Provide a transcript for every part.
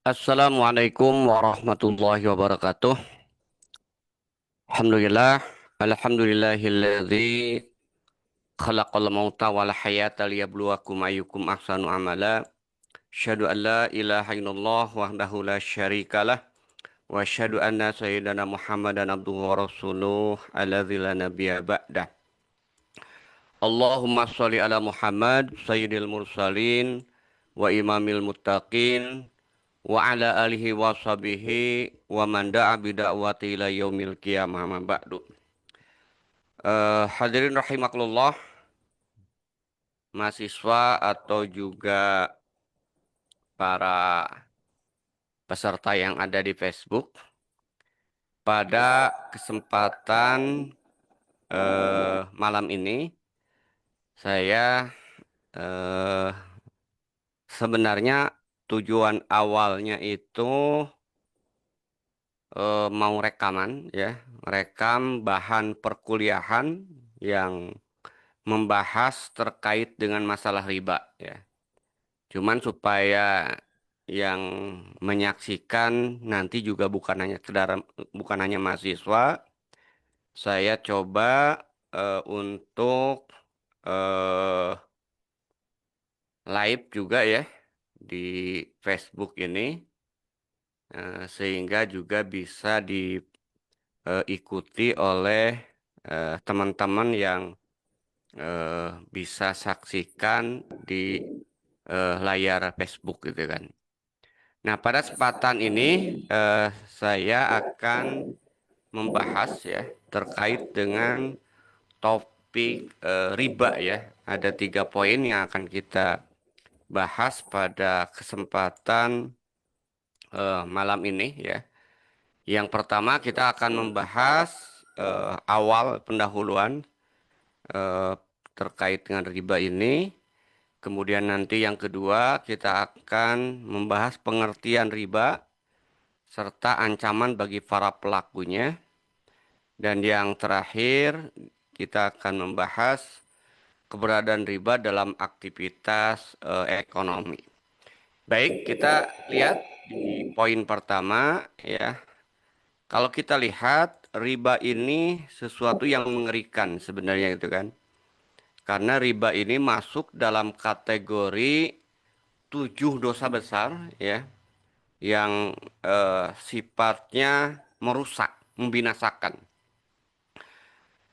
Assalamualaikum warahmatullahi wabarakatuh. Alhamdulillah, alhamdulillahilladzi khalaqal mauta wal hayata liyabluwakum ayyukum ahsanu amala. Asyhadu an la ilaha illallah wahdahu la syarikalah wa asyhadu anna sayyidana Muhammadan abduhu wa rasuluh alladzi la nabiyya ba'dah. Allahumma sholli ala Muhammad sayyidil mursalin wa imamil muttaqin wa ala alihi wa sahbihi wa man da'a bida'wati ila yaumil qiyamah ma ba'du. Hadirin rahimakumullah, mahasiswa atau juga para peserta yang ada di Facebook, pada kesempatan malam ini saya eh, sebenarnya tujuan awalnya itu mau rekaman ya, rekam bahan perkuliahan yang membahas terkait dengan masalah riba ya. Cuman supaya yang menyaksikan nanti juga bukan hanya mahasiswa, saya coba untuk eh, live juga ya di Facebook ini, sehingga juga bisa diikuti oleh teman-teman yang eh, bisa saksikan di layar Facebook gitu kan. Nah, pada kesempatan ini saya akan membahas ya terkait dengan topik riba ya. Ada 3 poin yang akan kita bahas pada kesempatan malam ini ya. Yang pertama kita akan membahas awal pendahuluan eh, terkait dengan riba ini. Kemudian nanti yang kedua kita akan membahas pengertian riba serta ancaman bagi para pelakunya. Dan yang terakhir kita akan membahas keberadaan riba dalam aktivitas ekonomi. Baik, kita lihat di poin pertama ya. Kalau kita lihat riba ini sesuatu yang mengerikan sebenarnya gitu kan. Karena riba ini masuk dalam kategori 7 dosa besar ya yang sifatnya merusak, membinasakan.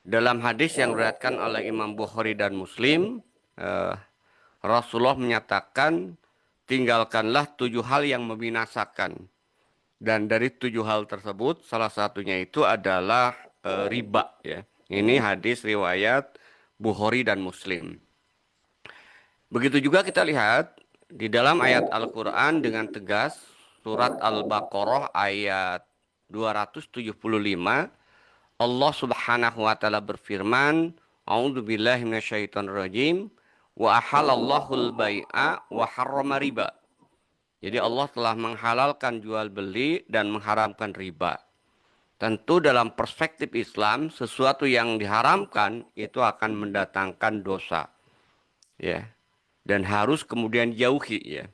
Dalam hadis yang diriwayatkan oleh Imam Bukhari dan Muslim, eh, Rasulullah menyatakan, tinggalkanlah 7 hal yang membinasakan. Dan dari 7 hal tersebut, salah satunya itu adalah riba. Ya. Ini hadis riwayat Bukhari dan Muslim. Begitu juga kita lihat di dalam ayat Al-Quran dengan tegas, surat Al-Baqarah ayat 275. Allah Subhanahu wa taala berfirman, A'udzu billahi minasyaitonir rajim, wa ahalallahu al-bai'a wa harrama riba. Jadi Allah telah menghalalkan jual beli dan mengharamkan riba. Tentu dalam perspektif Islam, sesuatu yang diharamkan itu akan mendatangkan dosa, ya. Dan harus kemudian jauhi, ya.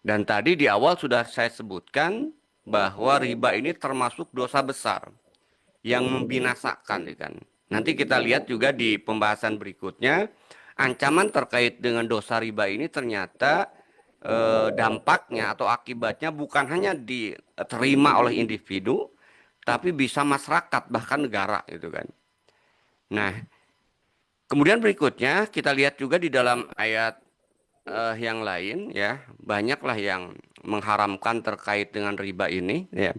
Dan tadi di awal sudah saya sebutkan bahwa riba ini termasuk dosa besar yang membinasakan ya kan. Nanti kita lihat juga di pembahasan berikutnya, ancaman terkait dengan dosa riba ini ternyata dampaknya atau akibatnya bukan hanya diterima oleh individu, tapi bisa masyarakat bahkan negara gitu kan. Nah, kemudian berikutnya kita lihat juga di dalam ayat yang lain ya, banyaklah yang mengharamkan terkait dengan riba ini ya.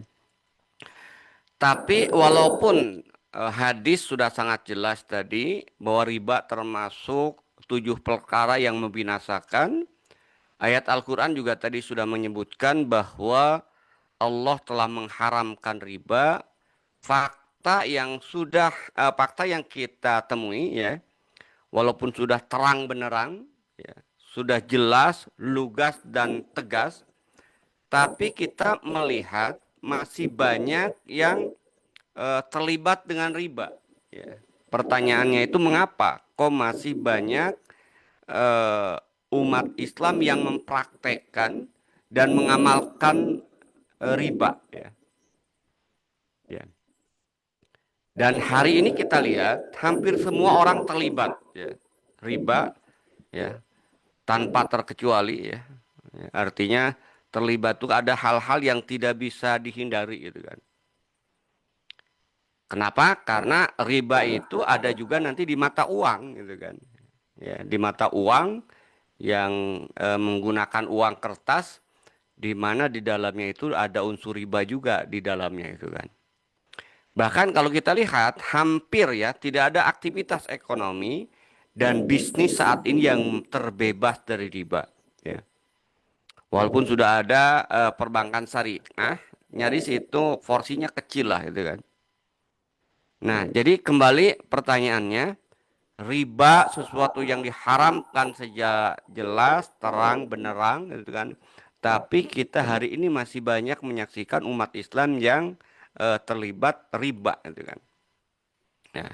Tapi walaupun hadis sudah sangat jelas tadi bahwa riba termasuk 7 perkara yang membinasakan, ayat Al-Quran juga tadi sudah menyebutkan bahwa Allah telah mengharamkan riba. Fakta yang kita temui ya, walaupun sudah terang benderang, ya, sudah jelas, lugas dan tegas, tapi kita melihat masih banyak yang terlibat dengan riba. Ya. Pertanyaannya itu mengapa? Kok masih banyak eh, umat Islam yang mempraktekkan dan mengamalkan riba. Ya. Ya. Dan hari ini kita lihat hampir semua orang terlibat. Ya. Riba, ya, tanpa terkecuali. Ya. Ya, artinya terlibat itu ada hal-hal yang tidak bisa dihindari gitu kan. Kenapa? Karena riba itu ada juga nanti di mata uang gitu kan. Ya, di mata uang yang menggunakan uang kertas di mana di dalamnya itu ada unsur riba juga di dalamnya itu kan. Bahkan kalau kita lihat hampir ya tidak ada aktivitas ekonomi dan bisnis saat ini yang terbebas dari riba. Ya. Walaupun sudah ada perbankan syariah, nyaris itu porsinya kecil lah itu kan. Nah, jadi kembali pertanyaannya, riba sesuatu yang diharamkan sejak jelas, terang, benerang gitu kan. Tapi kita hari ini masih banyak menyaksikan umat Islam yang terlibat riba gitu kan. Nah,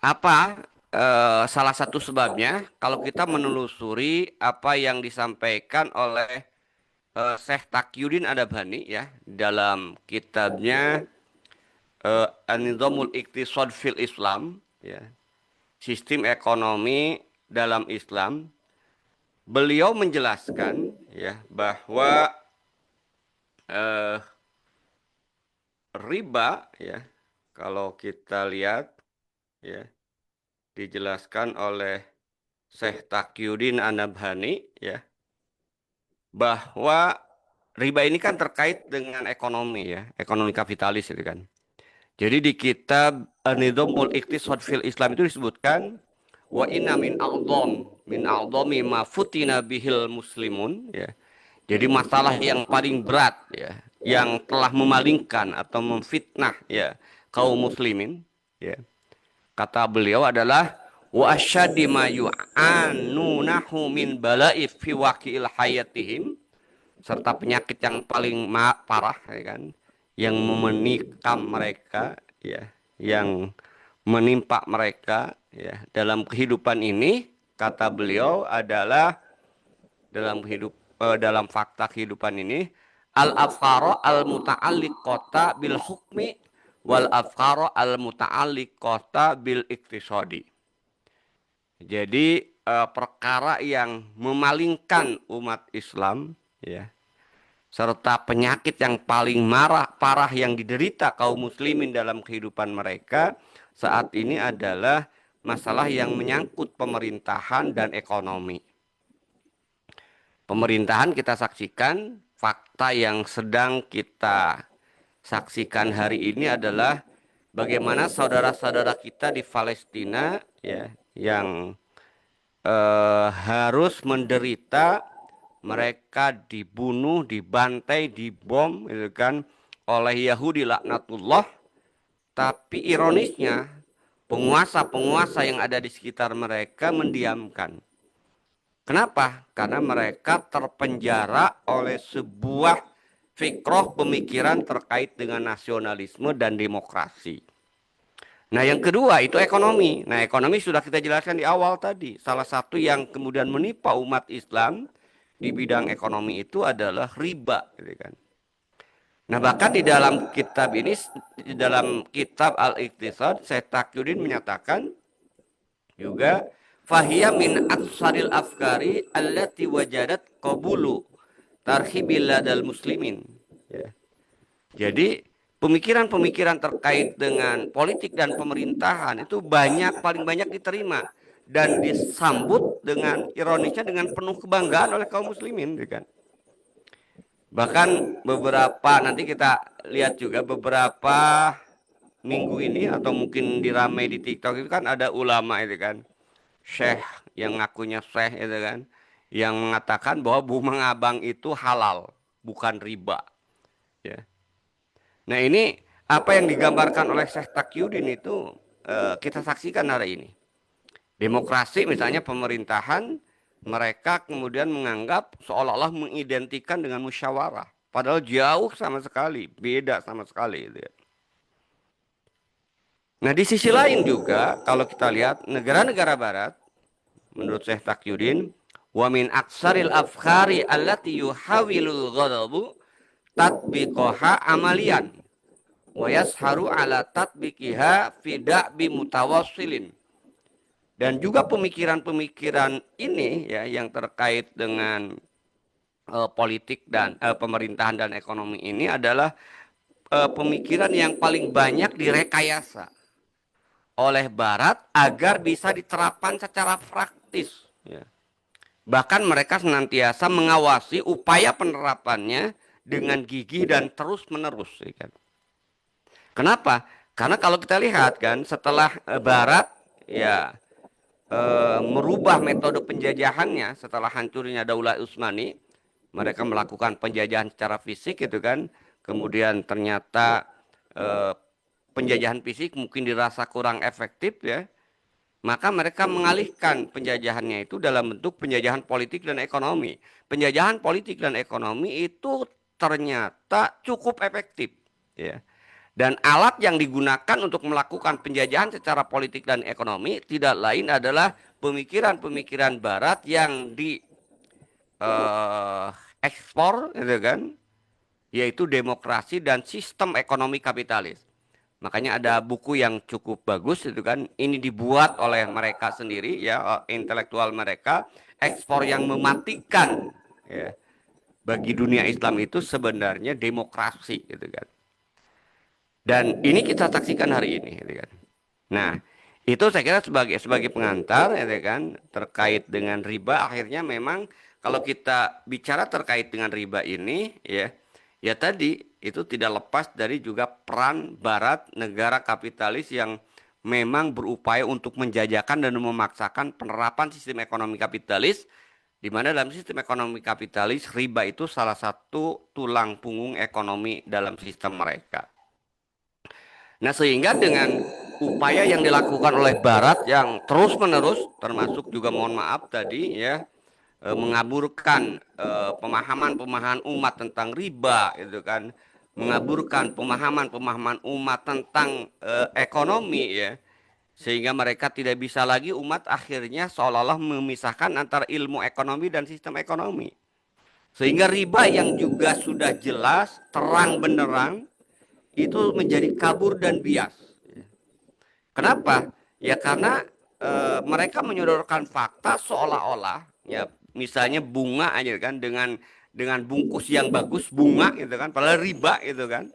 apa salah satu sebabnya kalau kita menelusuri apa yang disampaikan oleh Syekh Taqiyuddin Adabhani ya dalam kitabnya An-Nizamul Iqtisad fil Islam ya, sistem ekonomi dalam Islam. Beliau menjelaskan ya bahwa eh, riba ya kalau kita lihat ya dijelaskan oleh Syekh Taqiyuddin An-Nabhani ya bahwa riba ini kan terkait dengan ekonomi ya, ekonomi kapitalis itu kan. Jadi di kitab An-Nizamul Iqtisad fil Islam itu disebutkan wa inna min a'dhami ma futina bihil muslimun ya. Jadi masalah yang paling berat ya, yang telah memalingkan atau memfitnah ya kaum muslimin ya. Kata beliau adalah wa asyaddi ma yu'anunahu min bala'i fi waqi'il hayatihim, serta penyakit yang paling parah ya kan yang menikam mereka ya, yang menimpa mereka ya dalam kehidupan ini, kata beliau adalah dalam fakta kehidupan ini al afkara al muta'alliqata bil hukmi wal afkara al muta'alliqata bil iktisadi. Jadi perkara yang memalingkan umat Islam ya, serta penyakit yang paling parah yang diderita kaum muslimin dalam kehidupan mereka saat ini adalah masalah yang menyangkut pemerintahan dan ekonomi. Pemerintahan kita saksikan, fakta yang sedang kita saksikan hari ini adalah bagaimana saudara-saudara kita di Palestina ya yang harus menderita, mereka dibunuh, dibantai, dibom gitu kan oleh Yahudi laknatullah. Tapi ironisnya penguasa-penguasa yang ada di sekitar mereka mendiamkan. Kenapa? Karena mereka terpenjara oleh sebuah fikroh pemikiran terkait dengan nasionalisme dan demokrasi. Nah, yang kedua itu ekonomi. Nah, ekonomi sudah kita jelaskan di awal tadi. Salah satu yang kemudian menimpa umat Islam di bidang ekonomi itu adalah riba, gitu kan. Nah, bahkan di dalam kitab ini, di dalam kitab Al-Iqtisad, Syekh Taqiyuddin menyatakan juga fahiya min aksaril afkari allati wajadat qabulu tarhibil ladal muslimin. Ya. Jadi pemikiran-pemikiran terkait dengan politik dan pemerintahan itu paling banyak diterima dan disambut dengan ironisnya dengan penuh kebanggaan oleh kaum muslimin, kan? Bahkan beberapa nanti kita lihat juga beberapa minggu ini atau mungkin diramai di TikTok itu kan ada ulama itu kan, syekh yang ngakunya syekh itu kan, yang mengatakan bahwa bunga abang itu halal, bukan riba. Ya. Nah ini apa yang digambarkan oleh Syekh Taqiyuddin itu kita saksikan hari ini. Demokrasi misalnya pemerintahan, mereka kemudian menganggap seolah-olah mengidentikan dengan musyawarah. Padahal jauh sama sekali, beda sama sekali. Gitu ya. Nah di sisi lain juga kalau kita lihat negara-negara barat, menurut Syekh Taqiyuddin, Wa min aksaril afkhari allati yuhawilul ghadabu tatbiqaha amalian wa yasharu ala tatbiqiha fi da'bi mutawassilin. Dan juga pemikiran-pemikiran ini ya yang terkait dengan politik dan pemerintahan dan ekonomi ini adalah pemikiran yang paling banyak direkayasa oleh Barat agar bisa diterapkan secara praktis. Ya. Bahkan mereka senantiasa mengawasi upaya penerapannya dengan gigih dan terus menerus. Ya kan? Kenapa? Karena kalau kita lihat kan setelah Barat ya merubah metode penjajahannya setelah hancurnya Daulah Utsmani, mereka melakukan penjajahan secara fisik gitu kan. Kemudian ternyata eh, penjajahan fisik mungkin dirasa kurang efektif ya. Maka mereka mengalihkan penjajahannya itu dalam bentuk penjajahan politik dan ekonomi. Penjajahan politik dan ekonomi itu ternyata cukup efektif ya. Dan alat yang digunakan untuk melakukan penjajahan secara politik dan ekonomi tidak lain adalah pemikiran-pemikiran Barat yang di ekspor, gitu kan, yaitu demokrasi dan sistem ekonomi kapitalis. Makanya ada buku yang cukup bagus itu kan, ini dibuat oleh mereka sendiri ya, intelektual mereka, ekspor yang mematikan ya. Bagi dunia Islam itu sebenarnya demokrasi gitu kan. Dan ini kita saksikan hari ini gitu kan. Nah, itu saya kira sebagai pengantar ya kan terkait dengan riba. Akhirnya memang kalau kita bicara terkait dengan riba ini ya tadi itu tidak lepas dari juga peran Barat, negara kapitalis yang memang berupaya untuk menjajakan dan memaksakan penerapan sistem ekonomi kapitalis, di mana dalam sistem ekonomi kapitalis riba itu salah satu tulang punggung ekonomi dalam sistem mereka. Nah, sehingga dengan upaya yang dilakukan oleh Barat yang terus-menerus, termasuk juga mohon maaf tadi ya, mengaburkan pemahaman-pemahaman umat tentang riba, itu kan, mengaburkan pemahaman-pemahaman umat tentang ekonomi ya, sehingga mereka tidak bisa lagi umat akhirnya seolah-olah memisahkan antara ilmu ekonomi dan sistem ekonomi. Sehingga riba yang juga sudah jelas, terang benderang, itu menjadi kabur dan bias. Kenapa? Ya karena mereka menyodorkan fakta seolah-olah ya misalnya bunga aja kan dengan bungkus yang bagus bunga gitu kan padahal riba gitu kan.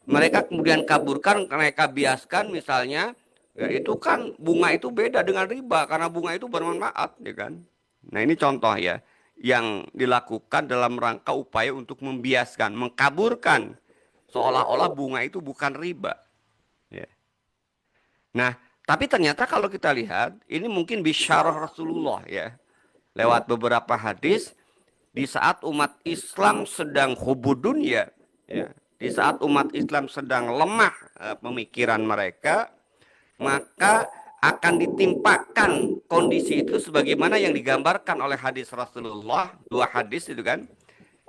Mereka kemudian kaburkan, mereka biaskan misalnya ya itu kan bunga itu beda dengan riba karena bunga itu bermanfaat ya kan. Nah, ini contoh ya yang dilakukan dalam rangka upaya untuk membiaskan, mengkaburkan seolah-olah bunga itu bukan riba. Ya. Nah, tapi ternyata kalau kita lihat, ini mungkin bisyarah Rasulullah ya. Lewat beberapa hadis, di saat umat Islam sedang hubudun ya, di saat umat Islam sedang lemah pemikiran mereka, maka akan ditimpakan kondisi itu sebagaimana yang digambarkan oleh hadis Rasulullah, dua hadis itu kan.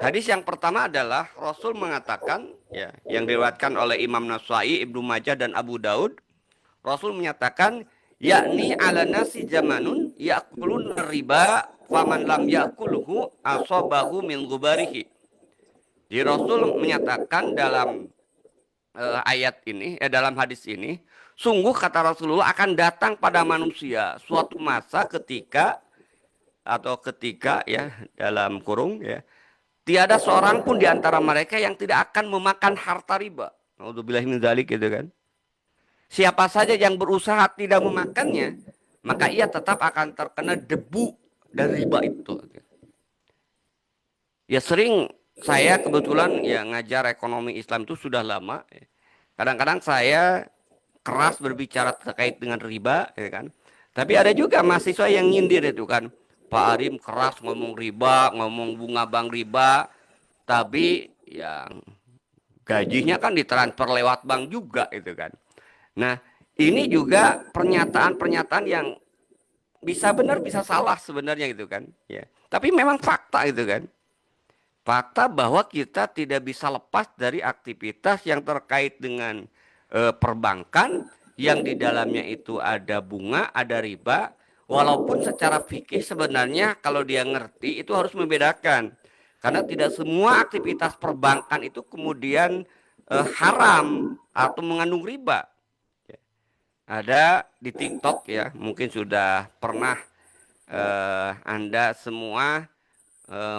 Hadis yang pertama adalah Rasul mengatakan ya, yang diriwayatkan oleh Imam Nasai, Ibnu Majah dan Abu Daud. Rasul menyatakan yakni ala nasi zamanun yakulun riba faman lam yakulhu asabahu min gubarihi. Jadi Rasul menyatakan dalam ayat ini, dalam hadis ini, sungguh kata Rasulullah akan datang pada manusia suatu masa ketika ya dalam kurung ya tiada seorang pun di antara mereka yang tidak akan memakan harta riba. Naudzubillahi min dzalik gitu kan. Siapa saja yang berusaha tidak memakannya, maka ia tetap akan terkena debu dari riba itu. Ya sering saya kebetulan ya ngajar ekonomi Islam itu sudah lama. Kadang-kadang saya keras berbicara terkait dengan riba, ya kan. Tapi ada juga mahasiswa yang nyindir itu kan. Pak Arim keras ngomong riba, ngomong bunga bank riba, tapi yang gajinya kan ditransfer lewat bank juga itu kan. Nah, ini juga pernyataan-pernyataan yang bisa benar bisa salah sebenarnya gitu kan. Ya. Tapi memang fakta itu kan. Fakta bahwa kita tidak bisa lepas dari aktivitas yang terkait dengan perbankan yang di dalamnya itu ada bunga, ada riba. Walaupun secara fikih sebenarnya kalau dia ngerti itu harus membedakan. Karena tidak semua aktivitas perbankan itu kemudian haram atau mengandung riba. Ada di TikTok ya, mungkin sudah pernah Anda semua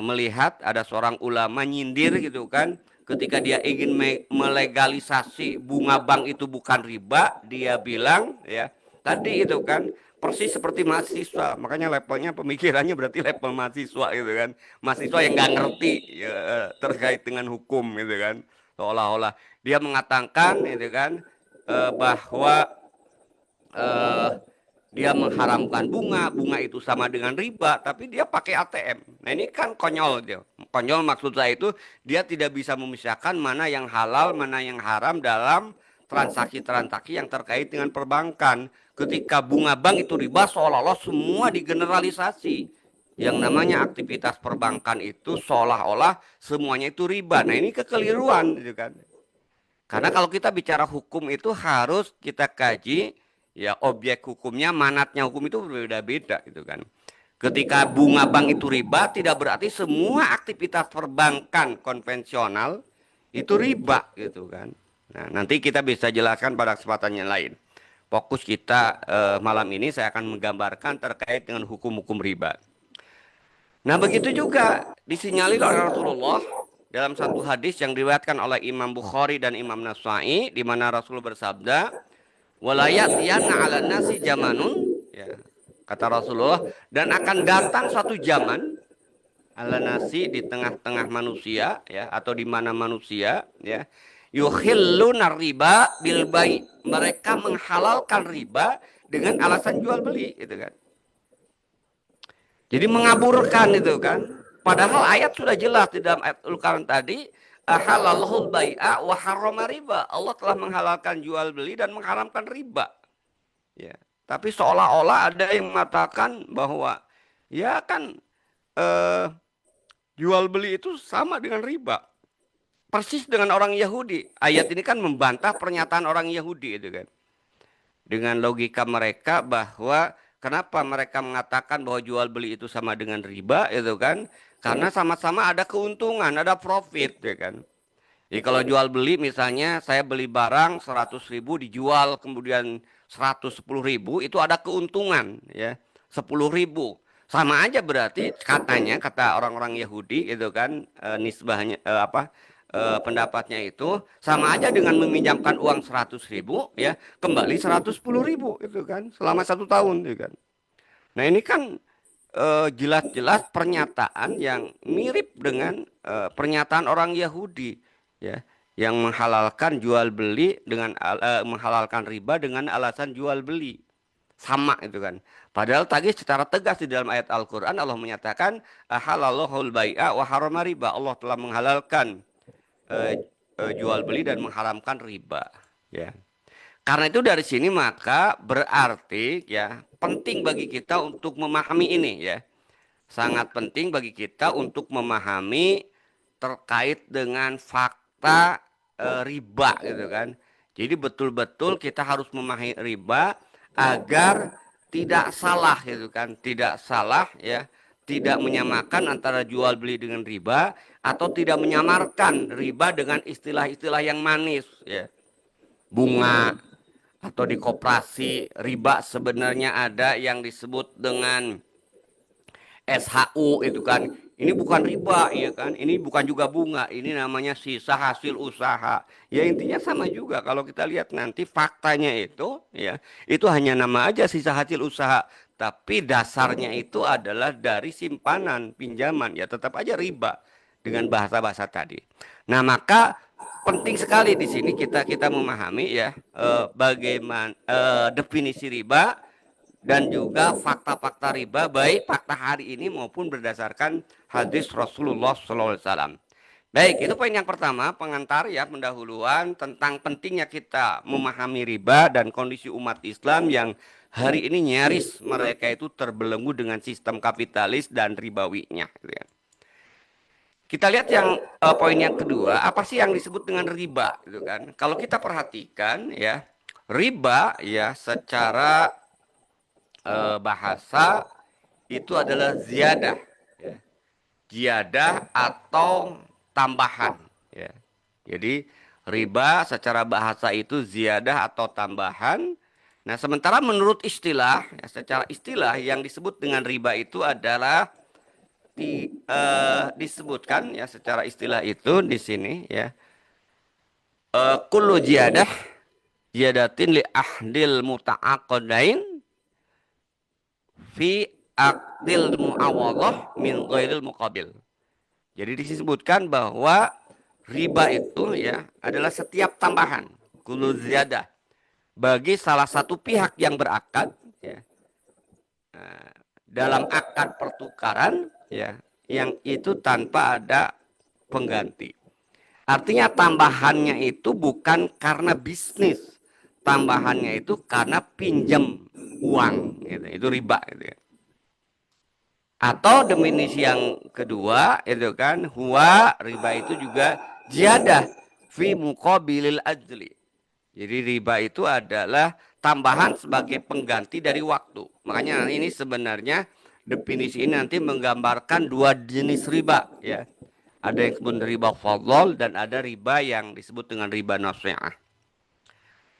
melihat ada seorang ulama nyindir gitu kan, ketika dia ingin melegalisasi bunga bank itu bukan riba, dia bilang ya tadi itu kan persis seperti mahasiswa, makanya levelnya pemikirannya berarti level mahasiswa gitu kan, mahasiswa yang nggak ngerti ya, terkait dengan hukum gitu kan, seolah-olah dia mengatakan itu kan bahwa eh, dia mengharamkan bunga, bunga itu sama dengan riba, tapi dia pakai ATM. Nah ini kan konyol dia. Konyol maksud saya itu dia tidak bisa memisahkan mana yang halal, mana yang haram dalam transaksi-transaksi yang terkait dengan perbankan. Ketika bunga bank itu riba, seolah-olah semua digeneralisasi. Yang namanya aktivitas perbankan itu seolah-olah semuanya itu riba. Nah ini kekeliruan, gitu kan. Karena kalau kita bicara hukum itu harus kita kaji ya objek hukumnya, manatnya hukum itu berbeda-beda gitu kan. Ketika bunga bank itu riba tidak berarti semua aktivitas perbankan konvensional itu riba gitu kan. Nah, nanti kita bisa jelaskan pada kesempatan yang lain. Fokus kita malam ini saya akan menggambarkan terkait dengan hukum-hukum riba. Nah, begitu juga disinyalir oleh Rasulullah dalam satu hadis yang diriwayatkan oleh Imam Bukhari dan Imam Nasai, di mana Rasul bersabda, "Walayatiyanna 'alan nasi zamanun," ya, kata Rasulullah, dan akan datang suatu zaman 'alan nasi di tengah-tengah manusia ya atau di mana manusia ya, yuhilluna riba bil bai. Mereka menghalalkan riba dengan alasan jual beli gitu kan. Jadi mengaburkan itu kan. Padahal ayat sudah jelas di dalam ayat Al-Quran tadi, halalul bai'a wa harrama riba. Allah telah menghalalkan jual beli dan mengharamkan riba. Ya. Tapi seolah-olah ada yang mengatakan bahwa ya kan eh, jual beli itu sama dengan riba. Persis dengan orang Yahudi. Ayat ini kan membantah pernyataan orang Yahudi itu kan. Dengan logika mereka bahwa kenapa mereka mengatakan bahwa jual beli itu sama dengan riba itu kan, karena sama-sama ada keuntungan, ada profit ya kan. Jadi kalau jual beli misalnya saya beli barang 100.000 dijual kemudian 110.000 itu ada keuntungan ya 10.000 sama aja berarti katanya kata orang-orang Yahudi itu kan nisbahnya pendapatnya itu sama aja dengan meminjamkan uang 100.000 ya kembali 110.000 itu kan selama 1 tahun itu kan. Nah ini kan jelas-jelas pernyataan yang mirip dengan pernyataan orang Yahudi ya yang menghalalkan jual beli dengan menghalalkan riba dengan alasan jual beli sama itu kan. Padahal tadi secara tegas di dalam ayat Al-Qur'an Allah menyatakan halallahu bai'a wa harrama riba. Allah telah menghalalkan jual beli dan mengharamkan riba ya. Karena itu dari sini maka berarti ya penting bagi kita untuk memahami ini ya. Sangat penting bagi kita untuk memahami terkait dengan fakta riba gitu kan. Jadi betul-betul kita harus memahami riba agar tidak salah gitu kan, tidak salah ya, tidak menyamakan antara jual beli dengan riba atau tidak menyamarkan riba dengan istilah-istilah yang manis ya. Bunga atau di koperasi riba sebenarnya ada yang disebut dengan SHU itu kan. Ini bukan riba ya kan. Ini bukan juga bunga. Ini namanya sisa hasil usaha. Ya intinya sama juga kalau kita lihat nanti faktanya itu ya, itu hanya nama aja sisa hasil usaha, tapi dasarnya itu adalah dari simpanan pinjaman ya tetap aja riba dengan bahasa-bahasa tadi. Nah, maka penting sekali di sini kita memahami ya bagaimana definisi riba dan juga fakta-fakta riba baik fakta hari ini maupun berdasarkan hadis Rasulullah SAW. Baik, itu poin yang pertama, pengantar ya pendahuluan tentang pentingnya kita memahami riba dan kondisi umat Islam yang hari ini nyaris mereka itu terbelenggu dengan sistem kapitalis dan ribawinya. Gitu ya. Kita lihat yang poin yang kedua, apa sih yang disebut dengan riba, gitu kan? Kalau kita perhatikan ya, riba ya secara bahasa itu adalah ziyadah, ya. Ziyadah atau tambahan, ya. Jadi riba secara bahasa itu ziyadah atau tambahan. Nah, sementara menurut istilah, ya, secara istilah yang disebut dengan riba itu adalah disebutkan ya secara istilah itu di sini ya. Kullu ziyadah ziyadatin li ahdil muta'aqadain fi aqdil muawadhah min ghairil muqabil. Jadi disebutkan bahwa riba itu ya adalah setiap tambahan kullu ziyadah bagi salah satu pihak yang berakad ya, dalam akad pertukaran ya yang itu tanpa ada pengganti. Artinya tambahannya itu bukan karena bisnis, tambahannya itu karena pinjam uang, gitu. Itu riba, gitu ya. Atau definisi yang kedua itu kan, huwa riba itu juga ziyadah fi muqabilil ajli. Jadi riba itu adalah tambahan sebagai pengganti dari waktu. Makanya ini sebenarnya definisi ini nanti menggambarkan dua jenis riba ya. Ada yang disebut riba fadl dan ada riba yang disebut dengan riba nasi'ah.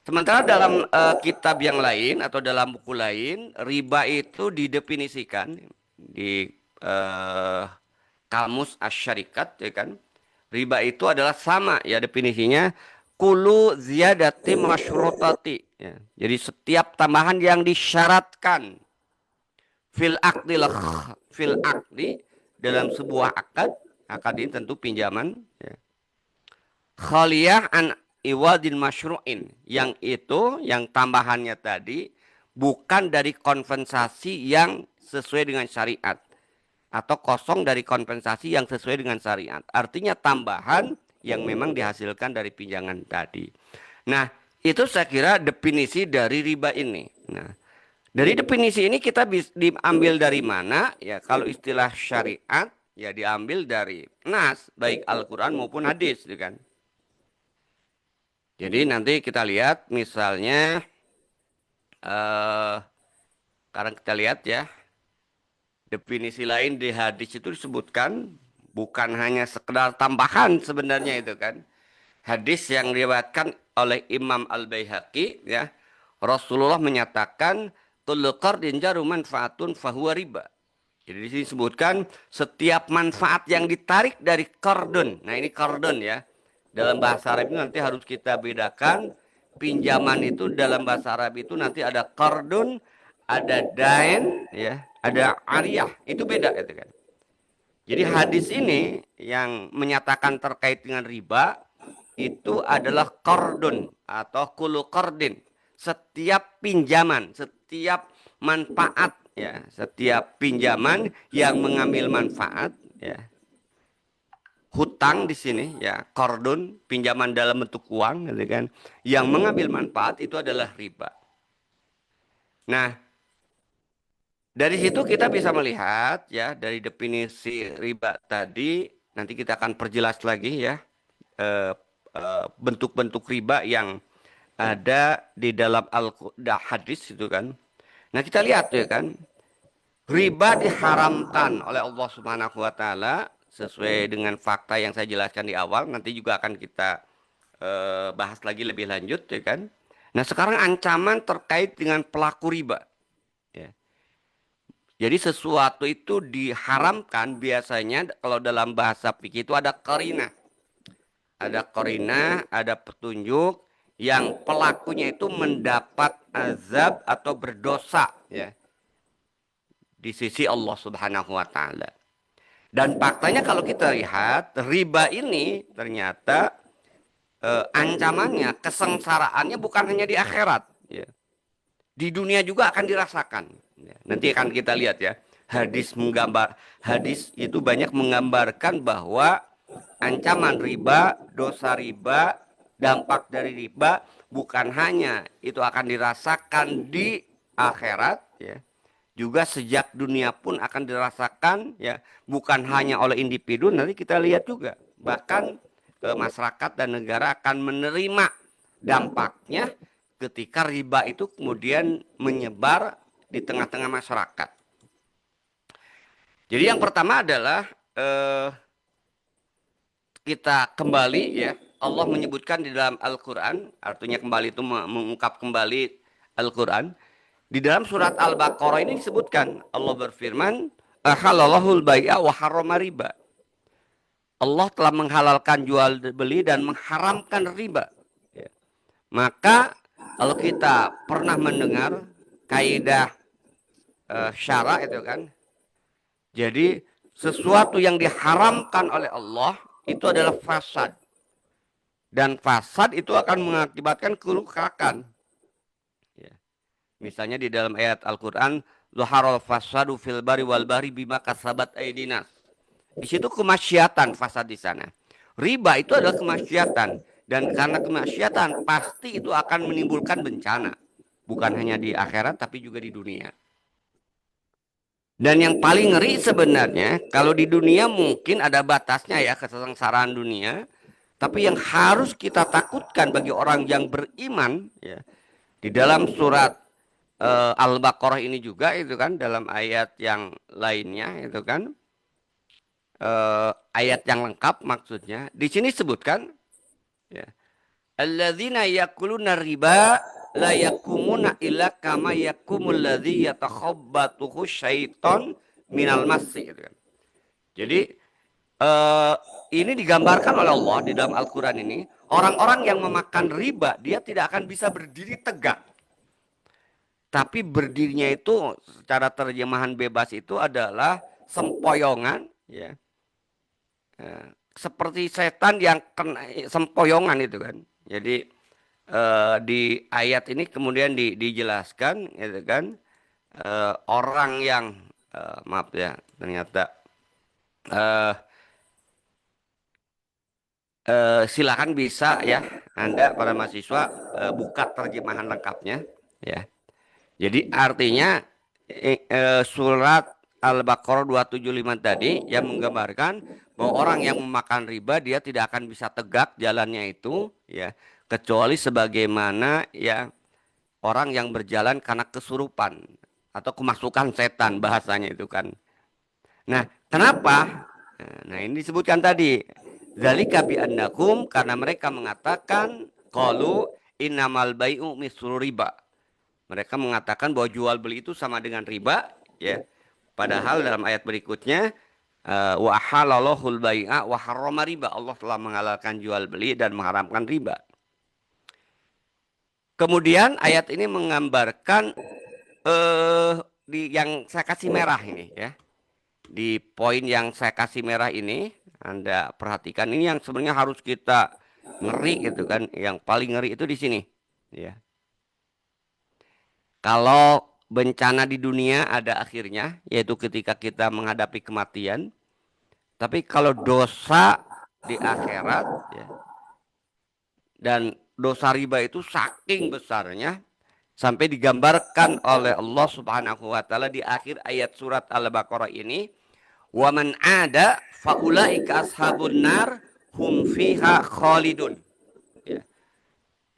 Sementara dalam kitab yang lain atau dalam buku lain, riba itu didefinisikan di kamus asyarikat ya kan. Riba itu adalah sama ya definisinya kulu ziyadati masyrutati ya. Jadi setiap tambahan yang disyaratkan fil akdi fil akdi dalam sebuah akad, akad ini tentu pinjaman ya. Khaliyah an iwadin masyru'in yang itu yang tambahannya tadi bukan dari kompensasi yang sesuai dengan syariat atau kosong dari kompensasi yang sesuai dengan syariat. Artinya tambahan yang memang dihasilkan dari pinjaman tadi. Nah, itu saya kira definisi dari riba ini. Nah, dari definisi ini kita bisa diambil dari mana? Ya, kalau istilah syariat ya diambil dari nas baik Al-Qur'an maupun hadis, gitu kan. Jadi nanti kita lihat misalnya sekarang kita lihat ya definisi lain di hadis itu disebutkan bukan hanya sekedar tambahan sebenarnya itu kan. Hadis yang diriwayatkan oleh Imam Al-Baihaqi ya. Rasulullah menyatakan kullu qardin jaru manfaatun fahuwa riba. Jadi di sini disebutkan setiap manfaat yang ditarik dari qardun. Nah, ini qardun ya. Dalam bahasa Arab itu nanti harus kita bedakan pinjaman itu dalam bahasa Arab itu nanti ada qardun, ada dain ya, ada ariyah. Itu beda itu kan. Jadi hadis ini yang menyatakan terkait dengan riba itu adalah qardun atau kulu qardin. Setiap pinjaman, setiap manfaat ya, setiap pinjaman yang mengambil manfaat ya. Hutang di sini ya, qardun, pinjaman dalam bentuk uang gitu kan. Yang mengambil manfaat itu adalah riba. Nah, dari situ kita bisa melihat ya dari definisi riba tadi nanti kita akan perjelas lagi ya bentuk-bentuk riba yang ada di dalam hadis itu kan. Nah, kita lihat ya kan riba diharamkan oleh Allah Subhanahu wa taala sesuai dengan fakta yang saya jelaskan di awal, nanti juga akan kita bahas lagi lebih lanjut ya kan. Nah, sekarang ancaman terkait dengan pelaku riba ya. Jadi sesuatu itu diharamkan biasanya kalau dalam bahasa fikih itu ada qarina. Ada qarina, ada petunjuk yang pelakunya itu mendapat azab atau berdosa ya di sisi Allah Subhanahu wa taala. Dan faktanya kalau kita lihat riba ini ternyata ancamannya, kesengsaraannya bukan hanya di akhirat ya. Di dunia juga akan dirasakan. Ya, nanti akan kita lihat ya. Hadis itu banyak menggambarkan bahwa ancaman riba, dosa riba, dampak dari riba bukan hanya itu akan dirasakan di akhirat ya. Juga sejak dunia pun akan dirasakan ya, bukan hanya oleh individu, nanti kita lihat juga bahkan masyarakat dan negara akan menerima dampaknya ketika riba itu kemudian menyebar di tengah-tengah masyarakat. Jadi yang pertama adalah kita kembali ya, Allah menyebutkan di dalam Al-Quran, artinya kembali itu mengungkap kembali Al-Quran. Di dalam surat Al-Baqarah ini disebutkan, Allah berfirman, "Ahalallahul bai'a wa harrama riba." Allah telah menghalalkan jual beli dan mengharamkan riba. Ya. Maka kalau kita pernah mendengar kaidah syara itu kan, jadi sesuatu yang diharamkan oleh Allah itu adalah fasad. Dan fasad itu akan mengakibatkan kerusakan. Ya. Misalnya di dalam ayat Al-Quran, Zuharul fasadu fil bari wal bahri bima kasabat aidinas. Di situ kemaksiatan fasad di sana. Riba itu adalah kemaksiatan. Dan karena kemaksiatan pasti itu akan menimbulkan bencana. Bukan hanya di akhirat tapi juga di dunia. Dan yang paling ngeri sebenarnya, kalau di dunia mungkin ada batasnya ya, kesengsaraan dunia. Tapi yang harus kita takutkan bagi orang yang beriman, ya, di dalam surat Al-Baqarah ini juga itu kan, dalam ayat yang lainnya itu kan, ayat yang lengkap maksudnya. Di sini sebutkan, ya, alladzina yakuluna riba la yakumuna illa kama yakumul ladzi yatakhabbatuhu syaiton minal masih gitu kan. Jadi ini digambarkan oleh Allah di dalam Al-Quran ini, orang-orang yang memakan riba dia tidak akan bisa berdiri tegak. Tapi berdirinya itu secara terjemahan bebas itu adalah sempoyongan, ya. Seperti setan yang kena sempoyongan itu kan. Jadi di ayat ini kemudian dijelaskan, gitu kan, orang yang maaf ya, ternyata silakan bisa ya Anda para mahasiswa buka terjemahan lengkapnya ya. Jadi artinya surat Al-Baqarah 275 tadi yang menggambarkan bahwa orang yang memakan riba dia tidak akan bisa tegak jalannya itu ya, kecuali sebagaimana ya orang yang berjalan karena kesurupan atau kemasukan setan bahasanya itu kan. Nah, kenapa? Nah, ini disebutkan tadi. Zalika bi annakum, karena mereka mengatakan qalu innamal bai'u mislu riba. Mereka mengatakan bahwa jual beli itu sama dengan riba, ya. Padahal dalam ayat berikutnya wa halallahu bai'a wa harrama riba. Allah telah menghalalkan jual beli dan mengharamkan riba. Kemudian ayat ini menggambarkan yang saya kasih merah ini ya. Di poin yang saya kasih merah ini, Anda perhatikan, ini yang sebenarnya harus kita ngeri gitu kan. Yang paling ngeri itu di sini ya. Kalau bencana di dunia ada akhirnya, yaitu ketika kita menghadapi kematian. Tapi kalau dosa di akhirat ya, dan dosa riba itu saking besarnya sampai digambarkan oleh Allah Subhanahu wa taala di akhir ayat surat Al-Baqarah ini, wa man ada faulaika ashabun nar hum fiha khalidun. Ya.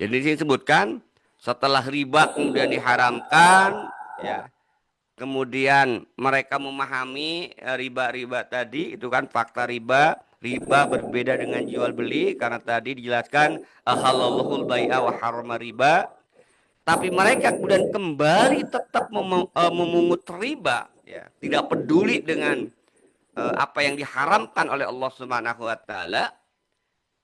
Jadi disebutkan setelah riba kemudian diharamkan, ya. Kemudian mereka memahami riba-riba tadi itu kan fakta riba. Riba berbeda dengan jual beli karena tadi dijelaskan ahalallahul bai'a wa harrama riba. Tapi mereka kemudian kembali tetap memungut riba, ya. Tidak peduli dengan apa yang diharamkan oleh Allah Subhanahu wa taala.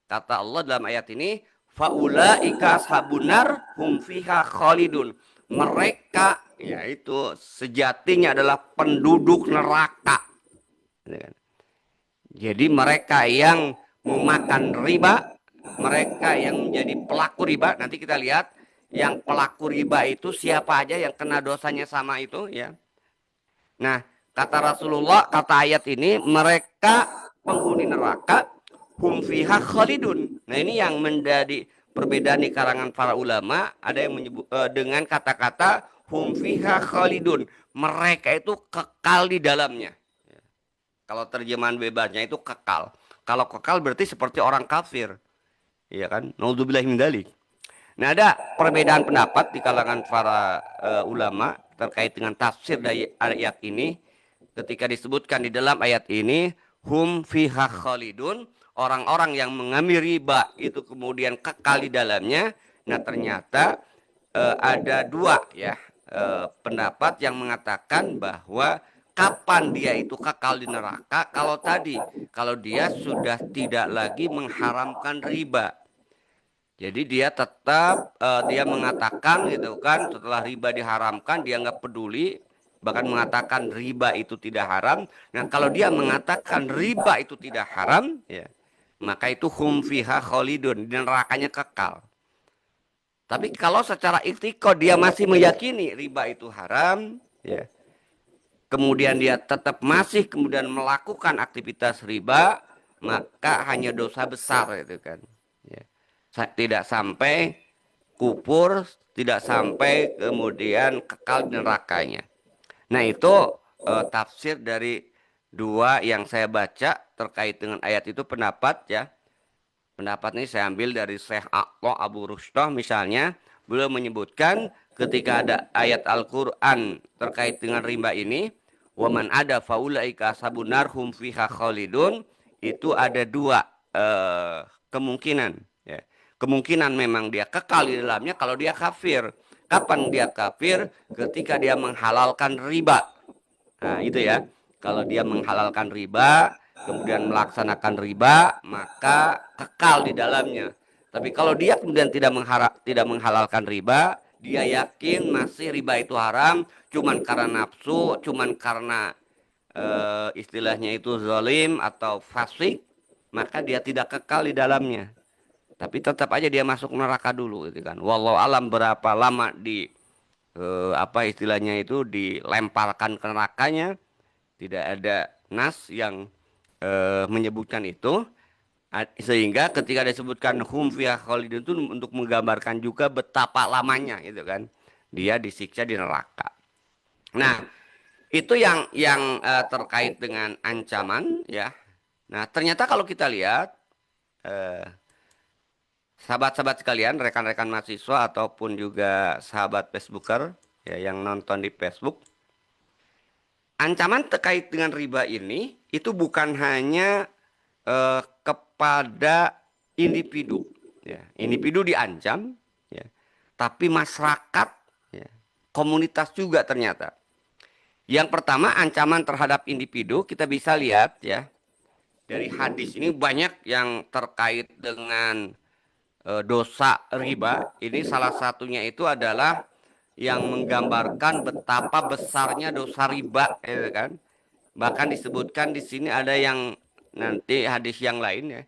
Kata Allah dalam ayat ini, faulaika ashabunar hum fiha khalidun. Mereka yaitu sejatinya adalah penduduk neraka. Jadi mereka yang memakan riba, mereka yang menjadi pelaku riba, nanti kita lihat yang pelaku riba itu siapa aja yang kena dosanya sama itu ya. Nah, kata Rasulullah, kata ayat ini, mereka penghuni neraka hum fiha khalidun. Nah, ini yang menjadi perbedaan di kalangan para ulama, ada yang menyebut dengan kata-kata hum fiha khalidun. Mereka itu kekal di dalamnya. Kalau terjemahan bebasnya itu kekal. Kalau kekal berarti seperti orang kafir. Iya kan? Naudzubillah min dzalik. Nah, ada perbedaan pendapat di kalangan para ulama terkait dengan tafsir dari ayat ini, ketika disebutkan di dalam ayat ini, hum fiha khalidun, orang-orang yang mengambil riba itu kemudian kekal di dalamnya. Nah ternyata ada dua ya pendapat yang mengatakan bahwa kapan dia itu kekal di neraka, kalau dia sudah tidak lagi mengharamkan riba. Jadi dia tetap dia mengatakan gitu kan, setelah riba diharamkan dia nggak peduli, bahkan mengatakan riba itu tidak haram. Nah kalau dia mengatakan riba itu tidak haram, ya maka itu hum fiha khalidun, di nerakanya kekal. Tapi kalau secara ikhtiqad dia masih meyakini riba itu haram, ya, kemudian dia tetap masih kemudian melakukan aktivitas riba, maka hanya dosa besar itu kan. Ya. Tidak sampai kufur, tidak sampai kemudian kekal di nerakanya. Nah itu tafsir dari dua yang saya baca terkait dengan ayat itu, pendapat ya. Pendapat ini saya ambil dari Syekh Aqwa Abu Rushdah misalnya. Beliau menyebutkan ketika ada ayat Al-Quran terkait dengan riba ini, waman ada faulaika sabunar hum fiha khalidun, itu ada dua kemungkinan. Ya. Kemungkinan memang dia kekal di dalamnya kalau dia kafir. Kapan dia kafir? Ketika dia menghalalkan riba. Nah itu ya. Kalau dia menghalalkan riba, kemudian melaksanakan riba, maka kekal di dalamnya. Tapi kalau dia kemudian tidak menghalalkan riba, dia yakin masih riba itu haram, cuman karena nafsu, cuman karena istilahnya itu zalim atau fasik, maka dia tidak kekal di dalamnya. Tapi tetap aja dia masuk neraka dulu, gitu kan. Wallahu alam berapa lama di apa istilahnya itu dilemparkan ke nerakanya, tidak ada nas yang menyebutkan itu. Sehingga ketika disebutkan hum fiha khalidun itu untuk menggambarkan juga betapa lamanya itu kan dia disiksa di neraka. Nah, itu yang terkait dengan ancaman ya. Nah, ternyata kalau kita lihat eh, sahabat-sahabat sekalian, rekan-rekan mahasiswa ataupun juga sahabat Facebooker ya yang nonton di Facebook, ancaman terkait dengan riba ini itu bukan hanya kepada individu, ya. Individu diancam, ya. Tapi masyarakat, ya, komunitas juga ternyata. Yang pertama ancaman terhadap individu kita bisa lihat ya dari hadis ini banyak yang terkait dengan dosa riba. Ini salah satunya itu adalah yang menggambarkan betapa besarnya dosa riba, ya kan? Bahkan disebutkan di sini ada yang nanti hadis yang lain ya.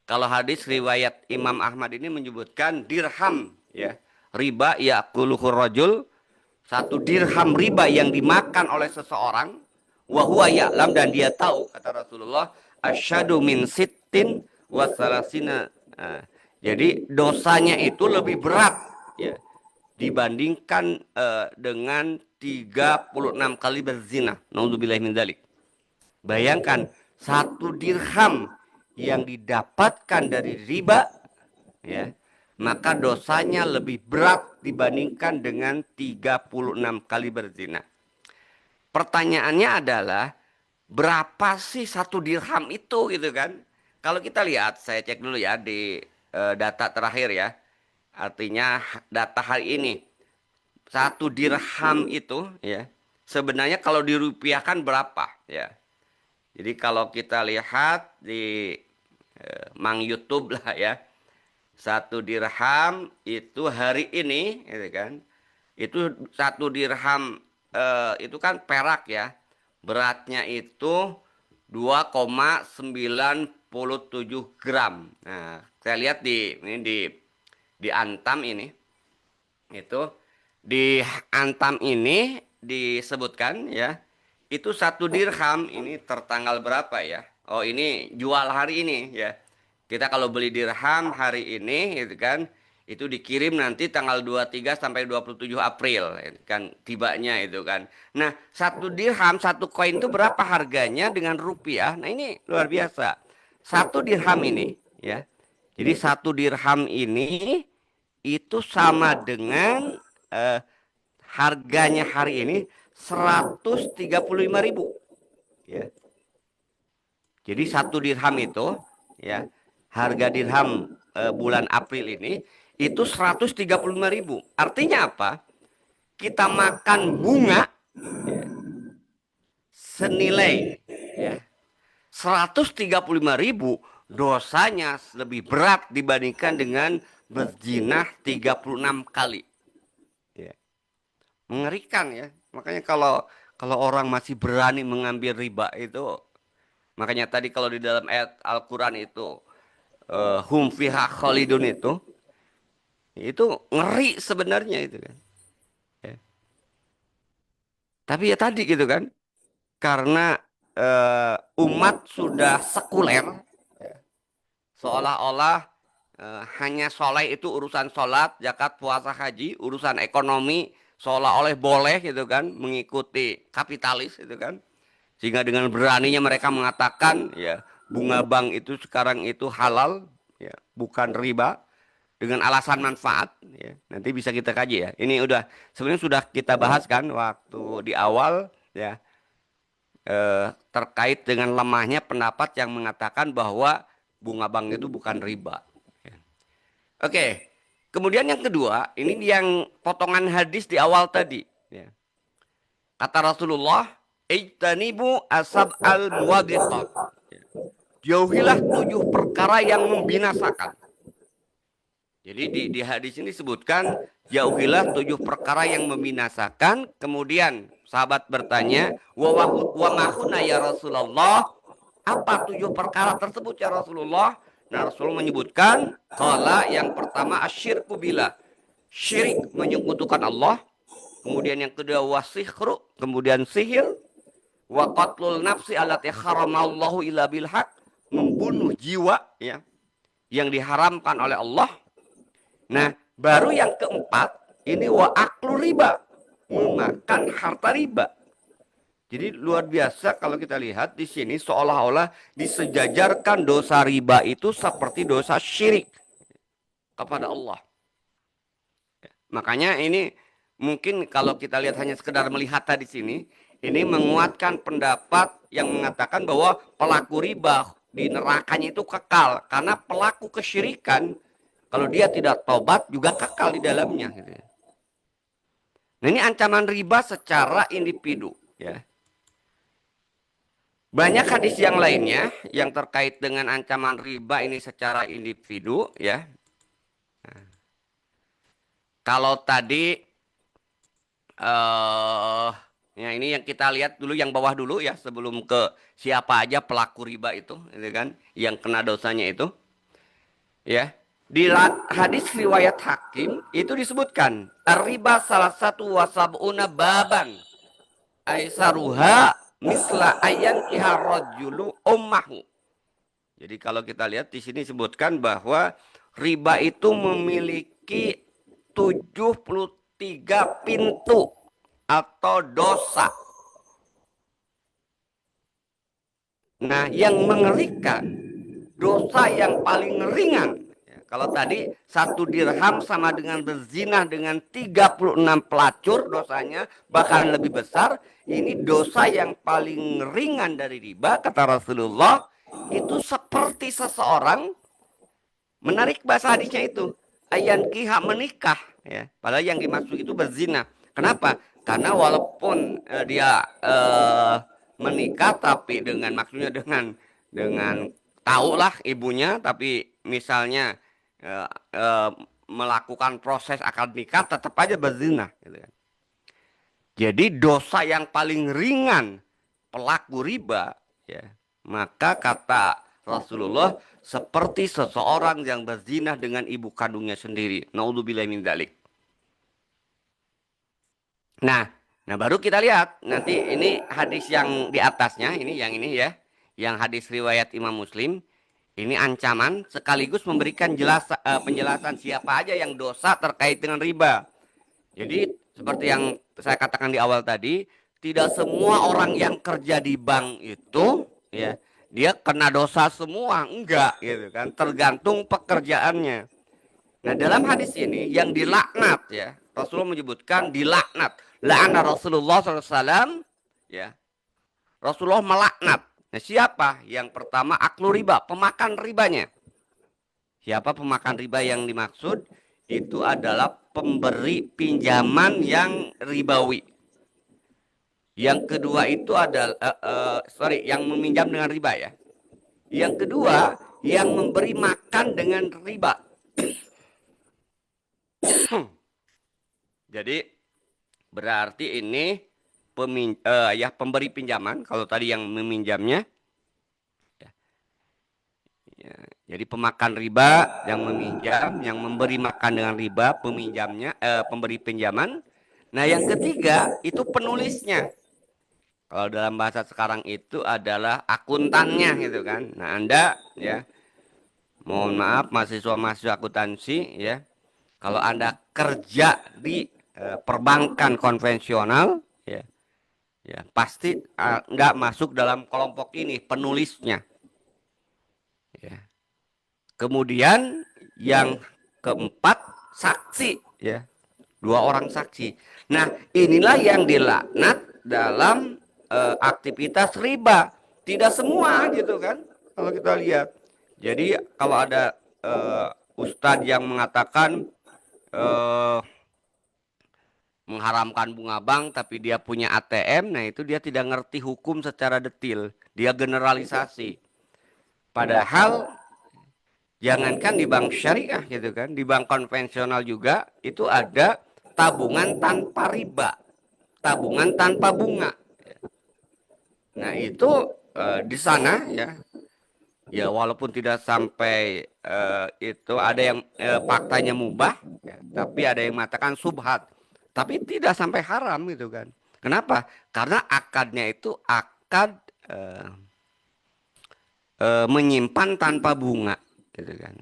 Kalau hadis riwayat Imam Ahmad ini menyebutkan dirham ya. Riba yaquluhu rajul, satu dirham riba yang dimakan oleh seseorang, wa huwa ya'lam, dan dia tahu, kata Rasulullah, asyadu min sittin wa salasina. Nah, jadi dosanya itu lebih berat ya dibandingkan dengan 36 kali berzina. Nauzubillahi min dzalik. Bayangkan satu dirham yang didapatkan dari riba ya, maka dosanya lebih berat dibandingkan dengan 36 kali berzina. Pertanyaannya adalah berapa sih satu dirham itu gitu kan? Kalau kita lihat, saya cek dulu ya di data terakhir ya. Artinya data hari ini. Satu dirham itu ya sebenarnya kalau dirupiahkan berapa ya. Jadi kalau kita lihat di Mang YouTube lah ya. Satu dirham itu hari ini gitu kan. Itu satu dirham itu kan perak ya. Beratnya itu 2,97 gram. Nah, saya lihat di Antam ini. Itu di Antam ini disebutkan ya. Itu satu dirham ini tertanggal berapa ya? Oh, ini jual hari ini ya. Kita kalau beli dirham hari ini gitu kan, itu dikirim nanti tanggal 23 sampai 27 April kan tibanya itu kan. Nah, satu dirham, satu koin itu berapa harganya dengan rupiah? Nah, ini luar biasa. Satu dirham ini ya. Jadi satu dirham ini itu sama dengan harganya hari ini 135.000 ya. Jadi 1 dirham itu ya, harga dirham bulan April ini itu 135.000. Artinya apa? Kita makan bunga ya, senilai ya 135.000, dosanya lebih berat dibandingkan dengan berzina 36 kali. Ya. Mengerikan ya. Makanya kalau kalau orang masih berani mengambil riba itu, makanya tadi kalau di dalam ayat Al-Quran itu hum fiha khalidun itu ngeri sebenarnya itu kan. Ya. Tapi ya tadi gitu kan, karena umat sudah sekuler, seolah-olah hanya soleh itu urusan sholat, zakat, puasa, haji, urusan ekonomi seolah-olah boleh gitu kan, mengikuti kapitalis itu kan. Sehingga dengan beraninya mereka mengatakan ya bunga bank itu sekarang itu halal ya, bukan riba dengan alasan manfaat ya. Nanti bisa kita kaji ya. Ini udah sebenarnya sudah kita bahas kan waktu di awal ya, terkait dengan lemahnya pendapat yang mengatakan bahwa bunga bank itu bukan riba. Ya. Oke, kemudian yang kedua, ini yang potongan hadis di awal tadi. Ya. Kata Rasulullah, "Ijtanibu asab al muwabiqat." Ya. Jauhilah 7 perkara yang membinasakan. Jadi di hadis ini disebutkan, jauhilah 7 perkara yang membinasakan. Kemudian sahabat bertanya, wa mahuna ya Rasulullah, apa 7 perkara tersebut ya Rasulullah? Nah, Rasul menyebutkan, qala yang pertama asyirku billah, syirik menyekutukan Allah. Kemudian yang kedua wasihru, kemudian sihir, wa qatlul nafsi allati haramallahu illa bil haq, membunuh jiwa ya yang diharamkan oleh Allah. Nah, baru yang keempat ini wa aklu riba, memakan harta riba. Jadi luar biasa kalau kita lihat di sini seolah-olah disejajarkan dosa riba itu seperti dosa syirik kepada Allah. Makanya ini mungkin kalau kita lihat hanya sekedar melihat di sini, ini menguatkan pendapat yang mengatakan bahwa pelaku riba di nerakanya itu kekal karena pelaku kesyirikan kalau dia tidak tobat juga kekal di dalamnya. Nah, ini ancaman riba secara individu ya. Banyak hadis yang lainnya yang terkait dengan ancaman riba ini secara individu ya. Nah, kalau tadi ya ini yang kita lihat dulu yang bawah dulu ya sebelum ke siapa aja pelaku riba itu kan yang kena dosanya itu ya. Di hadis riwayat Hakim itu disebutkan riba salah satu wasabuna baban aisaruha misla ayan kiharrajulu ummahu. Jadi kalau kita lihat di sini disebutkan bahwa riba itu memiliki 73 pintu atau dosa. Nah, yang mengerikan dosa yang paling ringan. Kalau tadi 1 dirham sama dengan berzina dengan 36 pelacur dosanya bahkan lebih besar. Ini dosa yang paling ringan dari riba kata Rasulullah itu seperti seseorang menarik bahasa hadisnya itu ayan kiha menikah ya. Padahal yang dimaksud itu berzina. Kenapa? Karena walaupun dia menikah tapi dengan maksudnya dengan tahulah ibunya tapi misalnya melakukan proses akad nikah tetap aja berzina gitu kan. Jadi dosa yang paling rin pelaku riba ya, maka kata Rasulullah seperti seseorang yang berzina dengan ibu kandungnya sendiri. Naudzubillah min dzalik. Nah, baru kita lihat nanti ini hadis yang di atasnya ini ya, yang hadis riwayat Imam Muslim. Ini ancaman sekaligus memberikan penjelasan siapa aja yang dosa terkait dengan riba. Jadi seperti yang saya katakan di awal tadi, tidak semua orang yang kerja di bank itu ya dia kena dosa semua, enggak gitu kan, tergantung pekerjaannya. Nah, dalam hadis ini yang dilaknat ya, Rasulullah menyebutkan dilaknat. La'ana Rasulullah SAW ya. Rasulullah melaknat. Nah, siapa? Yang pertama aklu riba, pemakan ribanya. Siapa pemakan riba yang dimaksud? Itu adalah pemberi pinjaman yang ribawi. Yang kedua itu adalah yang meminjam dengan riba ya. Yang kedua, yang memberi makan dengan riba. Jadi berarti ini pemberi pinjaman. Kalau tadi yang meminjamnya, ya, ya. Jadi pemakan riba yang meminjam, yang memberi makan dengan riba, peminjamnya, pemberi pinjaman. Nah, yang ketiga itu penulisnya. Kalau dalam bahasa sekarang itu adalah akuntannya gitu kan. Nah, Anda ya, mohon maaf mahasiswa-mahasiswa akuntansi ya, kalau Anda kerja di perbankan konvensional ya, ya pasti nggak masuk dalam kelompok ini penulisnya. Ya. Kemudian yang keempat saksi ya, dua orang saksi. Nah, inilah yang dilaknat dalam aktivitas riba. Tidak semua gitu kan, kalau kita lihat. Jadi kalau ada ustadz yang mengatakan eh, mengharamkan bunga bank tapi dia punya ATM, nah itu dia tidak ngerti hukum secara detil. Dia generalisasi. Padahal jangankan di bank syariah gitu kan, di bank konvensional juga itu ada tabungan tanpa riba, tabungan tanpa bunga. Nah itu di sana ya, ya walaupun tidak sampai itu ada yang faktanya mubah, ya, tapi ada yang mengatakan subhat, tapi tidak sampai haram gitu kan. Kenapa? Karena akadnya itu akad menyimpan tanpa bunga, gitu kan.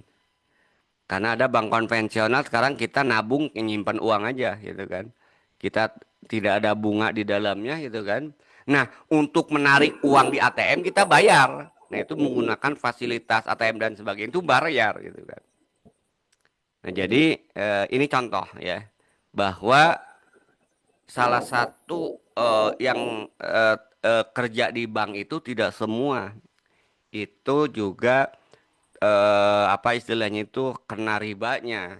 Karena ada bank konvensional sekarang kita nabung menyimpan uang aja, gitu kan. Kita tidak ada bunga di dalamnya, gitu kan. Nah, untuk menarik uang di ATM kita bayar. Nah, itu menggunakan fasilitas ATM dan sebagainya itu bayar, gitu kan. Nah, jadi ini contoh ya bahwa salah satu yang kerja di bank itu tidak semua itu juga apa istilahnya itu kena ribanya,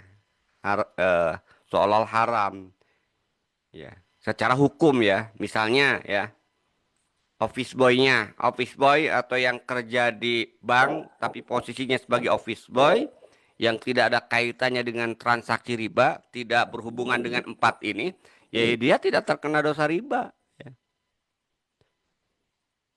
seolah haram ya secara hukum ya. Misalnya ya office boy atau yang kerja di bank tapi posisinya sebagai office boy yang tidak ada kaitannya dengan transaksi riba, tidak berhubungan dengan empat ini, ya dia tidak terkena dosa riba. Ya,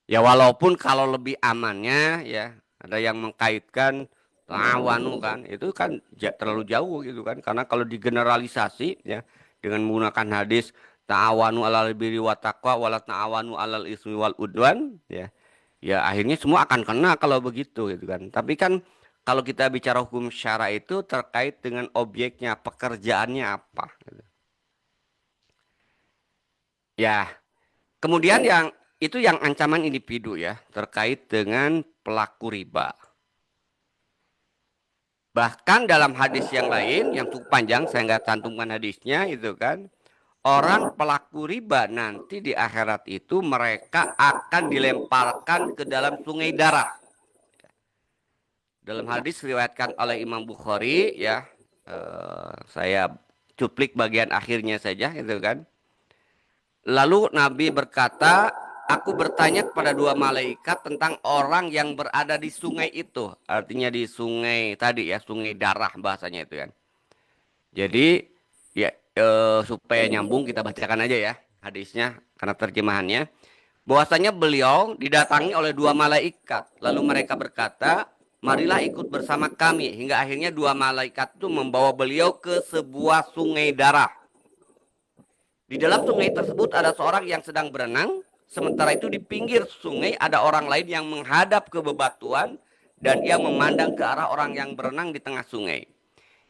ya walaupun kalau lebih amannya ya ada yang mengkaitkan ta'awanu kan, itu kan terlalu jauh gitu kan, karena kalau digeneralisasi ya dengan menggunakan hadis ta'awanu alal birri wa taqwa wala ta'awanu alal ismi wal udwan ya. Ya akhirnya semua akan kena kalau begitu gitu kan. Tapi kan kalau kita bicara hukum syara itu terkait dengan objeknya, pekerjaannya apa gitu. Ya, kemudian yang itu yang ancaman individu ya, terkait dengan pelaku riba. Bahkan dalam hadis yang lain yang cukup panjang, saya nggak cantumkan hadisnya itu kan. Orang pelaku riba nanti di akhirat itu mereka akan dilemparkan ke dalam sungai darah. Dalam hadis diriwayatkan oleh Imam Bukhari ya, saya cuplik bagian akhirnya saja itu kan. Lalu Nabi berkata, aku bertanya kepada dua malaikat tentang orang yang berada di sungai itu. Artinya di sungai tadi ya, sungai darah bahasanya itu kan. Jadi ya supaya nyambung kita bacakan aja ya hadisnya karena terjemahannya. Bahwasanya beliau didatangi oleh dua malaikat. Lalu mereka berkata, marilah ikut bersama kami. Hingga akhirnya dua malaikat itu membawa beliau ke sebuah sungai darah. Di dalam sungai tersebut ada seorang yang sedang berenang. Sementara itu di pinggir sungai ada orang lain yang menghadap ke bebatuan. Dan ia memandang ke arah orang yang berenang di tengah sungai.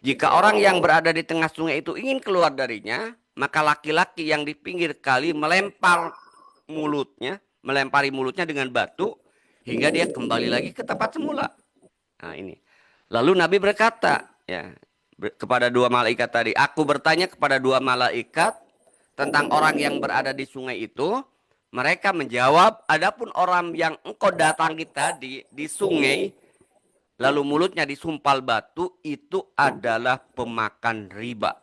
Jika orang yang berada di tengah sungai itu ingin keluar darinya, maka laki-laki yang di pinggir kali melempari mulutnya dengan batu hingga dia kembali lagi ke tempat semula. Nah ini. Lalu Nabi berkata, ya, kepada dua malaikat tadi. Aku bertanya kepada dua malaikat tentang orang yang berada di sungai itu. Mereka menjawab, adapun orang yang engkau datangi tadi di sungai, lalu mulutnya disumpal batu, itu adalah pemakan riba.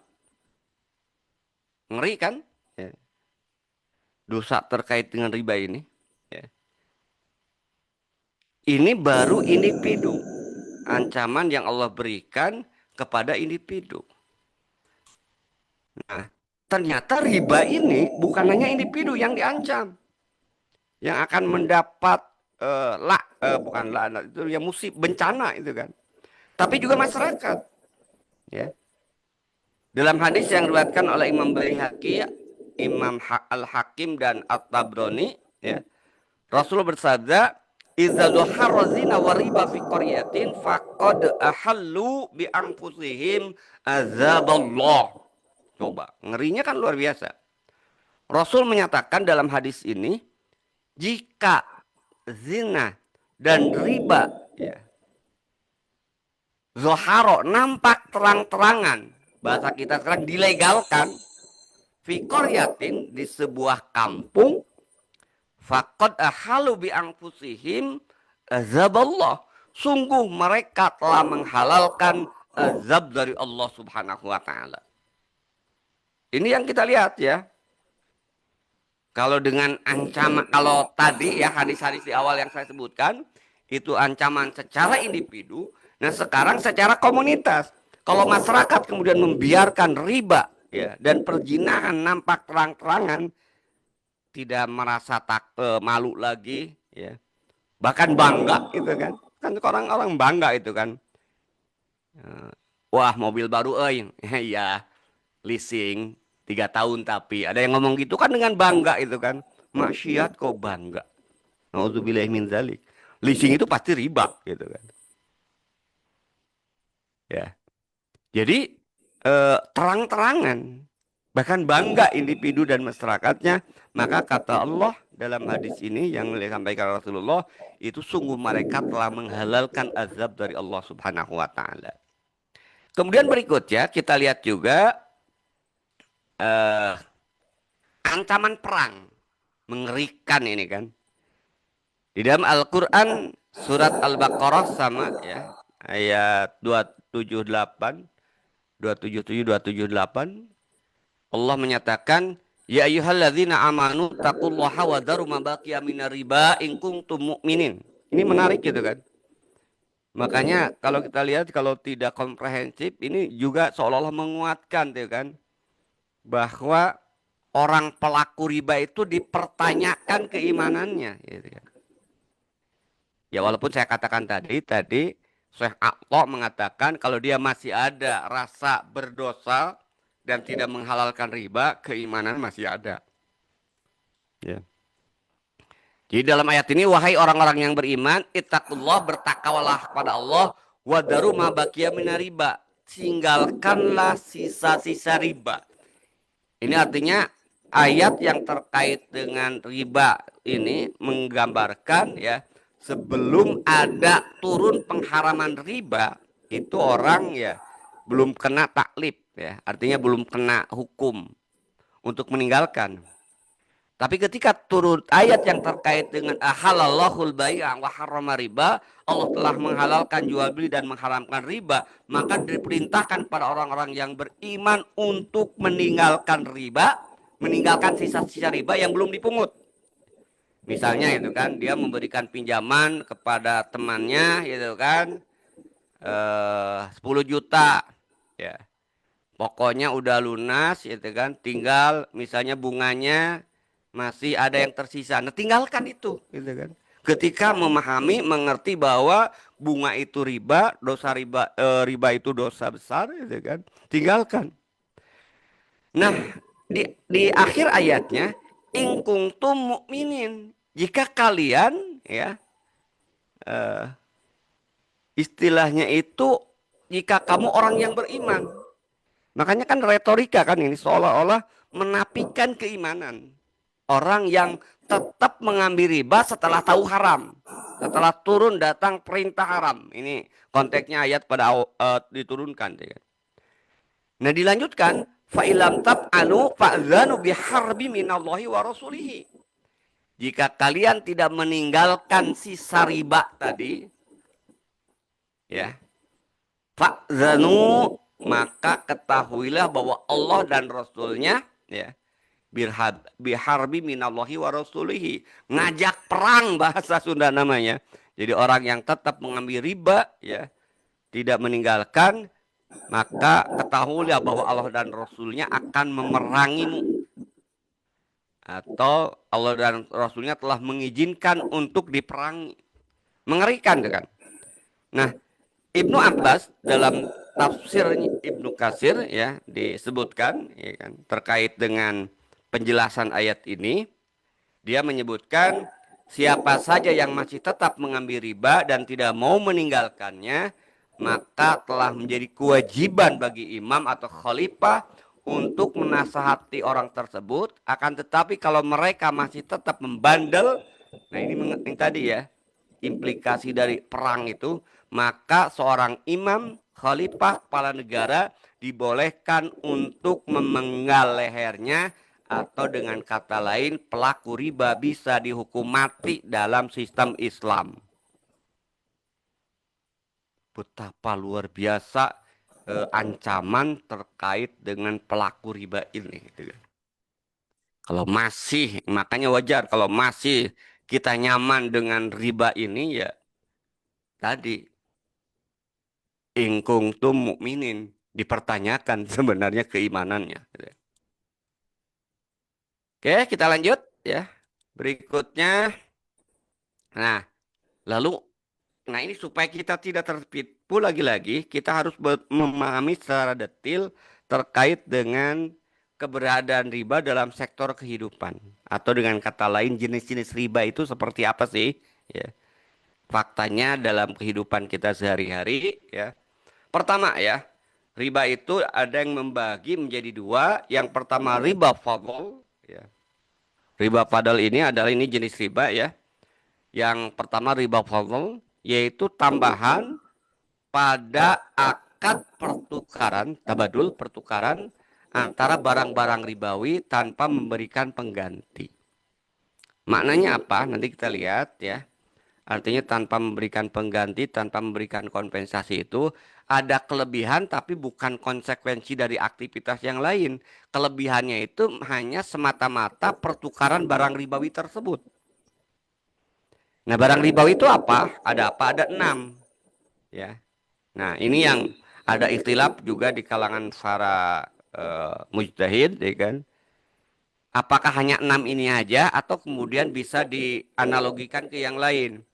Ngeri kan? Ya. Dosa terkait dengan riba ini. Ya. Ini baru individu. Ancaman yang Allah berikan kepada individu. Nah, ternyata riba ini bukan hanya individu yang diancam. Yang akan mendapat bukan laknat itu yang bencana itu kan. Tapi juga masyarakat. Ya. Dalam hadis yang diriwayatkan oleh Imam Baihaqi, Imam Al-Hakim dan At-Tabrani, ya, Rasulullah bersabda, "Idza dhuhara zina wa riba fi qaryatin faqad ahallu bi anfusihim azaballah." Coba, ngerinya kan luar biasa. Rasul menyatakan dalam hadis ini, jika zina dan riba, ya, zoharo, nampak terang-terangan, bahasa kita sekarang dilegalkan, fi qaryatin, di sebuah kampung, faqad ahalu bi anfusihim azaballah, sungguh mereka telah menghalalkan azab dari Allah Subhanahu wa taala. Ini yang kita lihat ya. Kalau dengan ancaman, kalau tadi ya hadis-hadis di awal yang saya sebutkan, itu ancaman secara individu. Nah sekarang secara komunitas. Kalau masyarakat kemudian membiarkan riba, ya, dan perzinahan nampak terang-terangan, tidak merasa malu lagi, ya, bahkan bangga itu kan. Kan orang-orang bangga itu kan. Wah mobil baru ya leasing 3 tahun, tapi ada yang ngomong gitu kan dengan bangga itu kan. Maksiat kok bangga. Nauzubillahi min dzalik. Leasing itu pasti riba gitu kan. Ya. Jadi terang-terangan, bahkan bangga individu dan masyarakatnya, maka kata Allah dalam hadis ini yang disampaikan Rasulullah, itu sungguh mereka telah menghalalkan azab dari Allah Subhanahu wa taala. Kemudian berikutnya kita lihat juga ancaman perang, mengerikan ini kan. Di dalam Al-Qur'an surat Al-Baqarah sama ya, ayat 278, 277, 278, Allah menyatakan, ya ayyuhalladzina amanu taqullaha wa daru ma baqiya minar riba in kuntum mu'minin. Ini menarik gitu kan. Makanya kalau kita lihat, kalau tidak komprehensif, ini juga seolah-olah menguatkan tuh kan, bahwa orang pelaku riba itu dipertanyakan keimanannya gitu kan. Ya walaupun saya katakan tadi Syekh Aqta mengatakan kalau dia masih ada rasa berdosa dan tidak menghalalkan riba, keimanan masih ada. Ya. Jadi dalam ayat ini, wahai orang-orang yang beriman, ittaqullah, bertakwalah kepada Allah, wadaru ma baqiya minar riba, tinggalkanlah sisa-sisa riba. Ini artinya ayat yang terkait dengan riba ini menggambarkan ya, sebelum ada turun pengharaman riba, itu orang ya belum kena taklif ya, artinya belum kena hukum untuk meninggalkan. Tapi ketika turun ayat yang terkait dengan ahalallahul bai'a wa harrama riba, Allah telah menghalalkan jual beli dan mengharamkan riba, maka diperintahkan pada orang-orang yang beriman untuk meninggalkan riba, meninggalkan sisa-sisa riba yang belum dipungut. Misalnya itu kan, dia memberikan pinjaman kepada temannya gitu kan, 10 juta ya. Pokoknya udah lunas gitu kan, tinggal misalnya bunganya masih ada yang tersisa. Nah, tinggalkan itu gitu kan. Ketika memahami, mengerti bahwa bunga itu riba, dosa riba, riba itu dosa besar gitu kan. Tinggalkan. Nah, di akhir ayatnya, in kuntum mu'minin, jika kalian ya istilahnya itu, jika kamu orang yang beriman. Makanya kan retorika kan ini seolah-olah menafikan keimanan. Orang yang tetap mengambil riba setelah tahu haram, setelah turun datang perintah haram. Ini konteksnya ayat pada diturunkan. Nah dilanjutkan, fa'ilam tab'alu fa'zanu biharbi minallahi wa rasulihi. Jika kalian tidak meninggalkan sisa riba tadi, ya, fa'zanu, maka ketahuilah bahwa Allah dan Rasulnya, ya, biharbi minallahi wa rasulihi, ngajak perang bahasa Sunda namanya. Jadi orang yang tetap mengambil riba, ya, tidak meninggalkan, maka ketahuilah bahwa Allah dan Rasulnya akan memerangimu, atau Allah dan Rasulnya telah mengizinkan untuk diperangi. Mengerikan kan? Nah, Ibnu Abbas dalam tafsir Ibnu Katsir, ya, disebutkan, ya kan, terkait dengan penjelasan ayat ini, dia menyebutkan siapa saja yang masih tetap mengambil riba dan tidak mau meninggalkannya, maka telah menjadi kewajiban bagi imam atau khalifah untuk menasihati orang tersebut. Akan tetapi kalau mereka masih tetap membandel, nah ini tadi ya, implikasi dari perang itu, maka seorang imam, khalifah, kepala negara dibolehkan untuk memenggal lehernya, atau dengan kata lain pelaku riba bisa dihukum mati dalam sistem Islam. Betapa luar biasa ancaman terkait dengan pelaku riba ini, gitu kan. Kalau masih, makanya wajar kalau masih kita nyaman dengan riba ini, ya tadi, ingkung tum mukminin, dipertanyakan sebenarnya keimanannya, gitu. Oke, kita lanjut ya. Berikutnya, nah, lalu, nah ini supaya kita tidak tertipu lagi-lagi, kita harus memahami secara detail terkait dengan keberadaan riba dalam sektor kehidupan. Atau dengan kata lain, jenis-jenis riba itu seperti apa sih? Ya, faktanya dalam kehidupan kita sehari-hari, ya. Pertama ya, riba itu ada yang membagi menjadi dua. Yang pertama riba fadl, ya. Riba fadl ini adalah ini jenis riba ya. Yang pertama riba fadl, yaitu tambahan pada akad pertukaran, tabadul, pertukaran antara barang-barang ribawi tanpa memberikan pengganti. Maknanya apa? Nanti kita lihat ya. Artinya tanpa memberikan pengganti, tanpa memberikan kompensasi itu ada kelebihan tapi bukan konsekuensi dari aktivitas yang lain. Kelebihannya itu hanya semata-mata pertukaran barang ribawi tersebut. Nah, barang ribawi itu apa? Ada apa? Ada 6. Ya. Nah, ini yang ada ikhtilaf juga di kalangan para mujtahid, ya kan? Apakah hanya 6 ini aja atau kemudian bisa dianalogikan ke yang lain?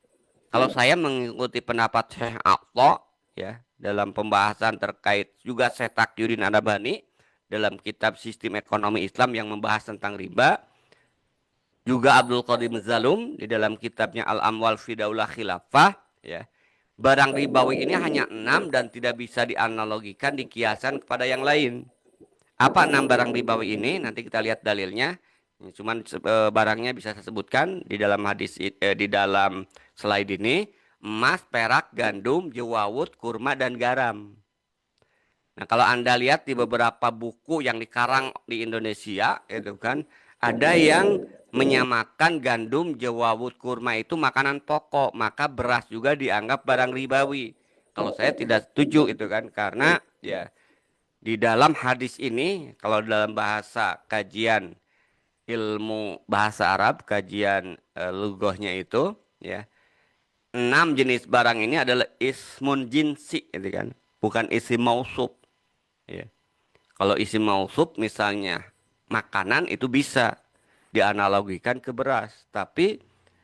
Kalau saya mengikuti pendapat Syekh Aqsa, ya, dalam pembahasan terkait juga Syekh Taqiyuddin An-Nabhani dalam kitab Sistem Ekonomi Islam yang membahas tentang riba, juga Abdul Qadir Zalum di dalam kitabnya Al-Amwal fi Daulah Khilafah, ya. Barang ribawi ini hanya 6 dan tidak bisa dianalogikan, dikiaskan kepada yang lain. Apa 6 barang ribawi ini? Nanti kita lihat dalilnya. Cuman barangnya bisa saya sebutkan di dalam hadis, di dalam slide ini: emas, perak, gandum, jewawut, kurma, dan garam. Nah, kalau Anda lihat di beberapa buku yang dikarang di Indonesia, itu kan ada yang menyamakan gandum, jewawut, kurma itu makanan pokok, maka beras juga dianggap barang ribawi. Kalau saya tidak setuju itu kan, karena ya di dalam hadis ini, kalau dalam bahasa kajian ilmu bahasa Arab, kajian lugohnya itu, ya, 6 jenis barang ini adalah ismun jinsi, gitu kan, bukan isim mausuf, ya. Kalau isim mausuf misalnya makanan, itu bisa dianalogikan ke beras, tapi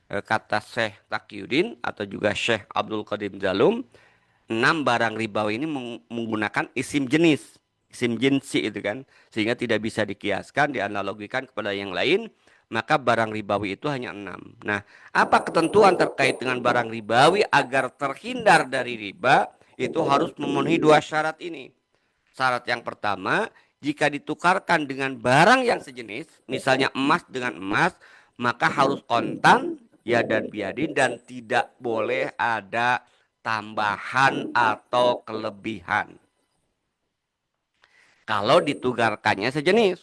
kata Syekh Taqiyuddin atau juga Syekh Abdul Qadim Zalum, 6 barang ribawi ini menggunakan isim jenis, isim jinsi itu kan, sehingga tidak bisa dikiaskan, dianalogikan kepada yang lain, maka barang ribawi itu hanya 6. Nah, apa ketentuan terkait dengan barang ribawi agar terhindar dari riba? Itu harus memenuhi 2 syarat ini. Syarat yang pertama, jika ditukarkan dengan barang yang sejenis, misalnya emas dengan emas, maka harus kontan, ya, dan biadin, dan tidak boleh ada tambahan atau kelebihan. Kalau ditukarkannya sejenis.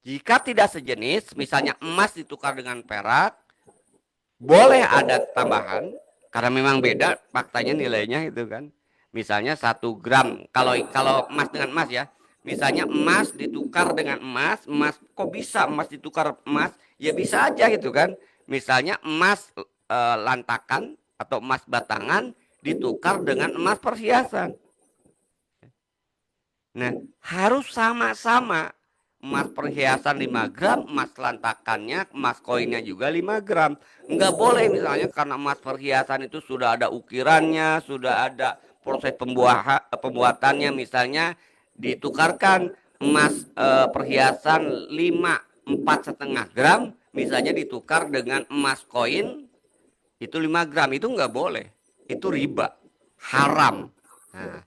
Jika tidak sejenis, misalnya emas ditukar dengan perak, boleh ada tambahan karena memang beda faktanya nilainya itu kan. Misalnya 1 gram, kalau emas dengan emas ya. Misalnya emas ditukar dengan emas, emas kok bisa emas ditukar emas? Ya bisa aja gitu kan. Misalnya emas lantakan atau emas batangan ditukar dengan emas perhiasan. Nah, harus sama-sama. Emas perhiasan 5 gram, emas lantakannya, emas koinnya juga 5 gram. Enggak boleh misalnya karena emas perhiasan itu sudah ada ukirannya, sudah ada proses pembuatannya. Misalnya ditukarkan emas perhiasan 4,5 gram, misalnya ditukar dengan emas koin itu 5 gram. Itu enggak boleh. Itu riba. Haram. Nah,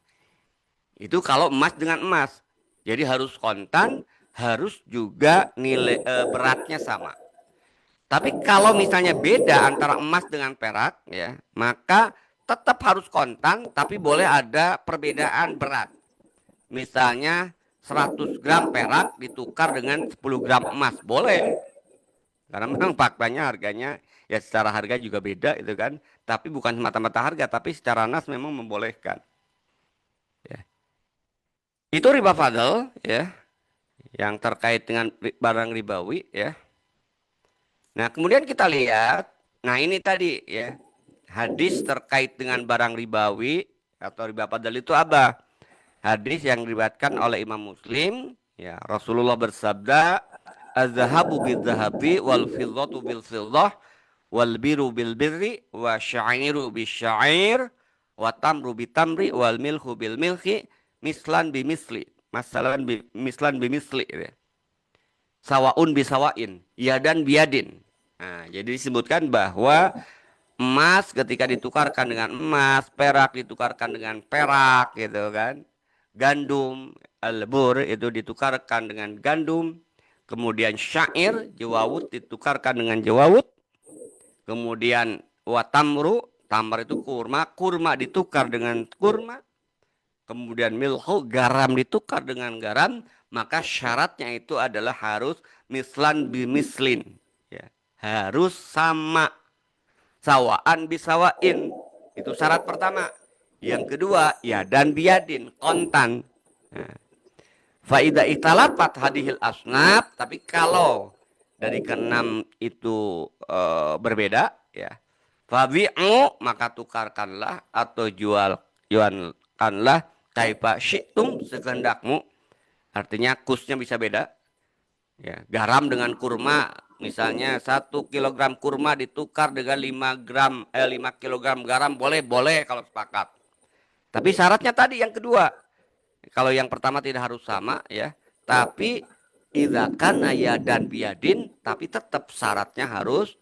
itu kalau emas dengan emas. Jadi harus kontan, harus juga nilai beratnya sama. Tapi kalau misalnya beda antara emas dengan perak ya, maka tetap harus kontan tapi boleh ada perbedaan berat. Misalnya 100 gram perak ditukar dengan 10 gram emas, boleh. Karena memang faktanya harganya ya secara harga juga beda itu kan. Tapi bukan semata-mata harga, tapi secara nas memang membolehkan. Ya. Itu riba fadl ya, yang terkait dengan barang ribawi ya. Nah, kemudian kita lihat, nah ini tadi ya, hadis terkait dengan barang ribawi atau riba fadl itu apa? Hadis yang diriwayatkan oleh Imam Muslim, ya, Rasulullah bersabda, "Az-zahabu bil-zahabi wal fiddatu bil-fiddah wal biru bil-birri wa syairu bis-syair wa tamru bitamri wal milhu bil-milhi mislan bimisli." Masalan mislan bimisli ya. Sawaun bisawain, yadan biadin. Nah, jadi disebutkan bahwa emas ketika ditukarkan dengan emas, perak ditukarkan dengan perak gitu kan. Gandum, al-bur itu ditukarkan dengan gandum. Kemudian syair, jawawut ditukarkan dengan jawawut. Kemudian watamru, tamar itu kurma, kurma ditukar dengan kurma. Kemudian milhu, garam ditukar dengan garam, maka syaratnya itu adalah harus mislan bimislin, ya. Harus sama, sawaan bisawain. Itu syarat pertama. Yang kedua, ya dan biadin, kontan. Nah, faida italafat hadihil asnaf, tapi kalau dari keenam itu berbeda, ya. Fabi'u, maka tukarkanlah atau jualkanlah kaifa syi'tum, sekehendakmu. Artinya kusnya bisa beda. Ya, garam dengan kurma, misalnya 1 kilogram kurma ditukar dengan 5 kilogram garam, boleh boleh kalau sepakat. Tapi syaratnya tadi yang kedua, kalau yang pertama tidak harus sama ya, tapi idza kana dan biadin, tapi tetap syaratnya harus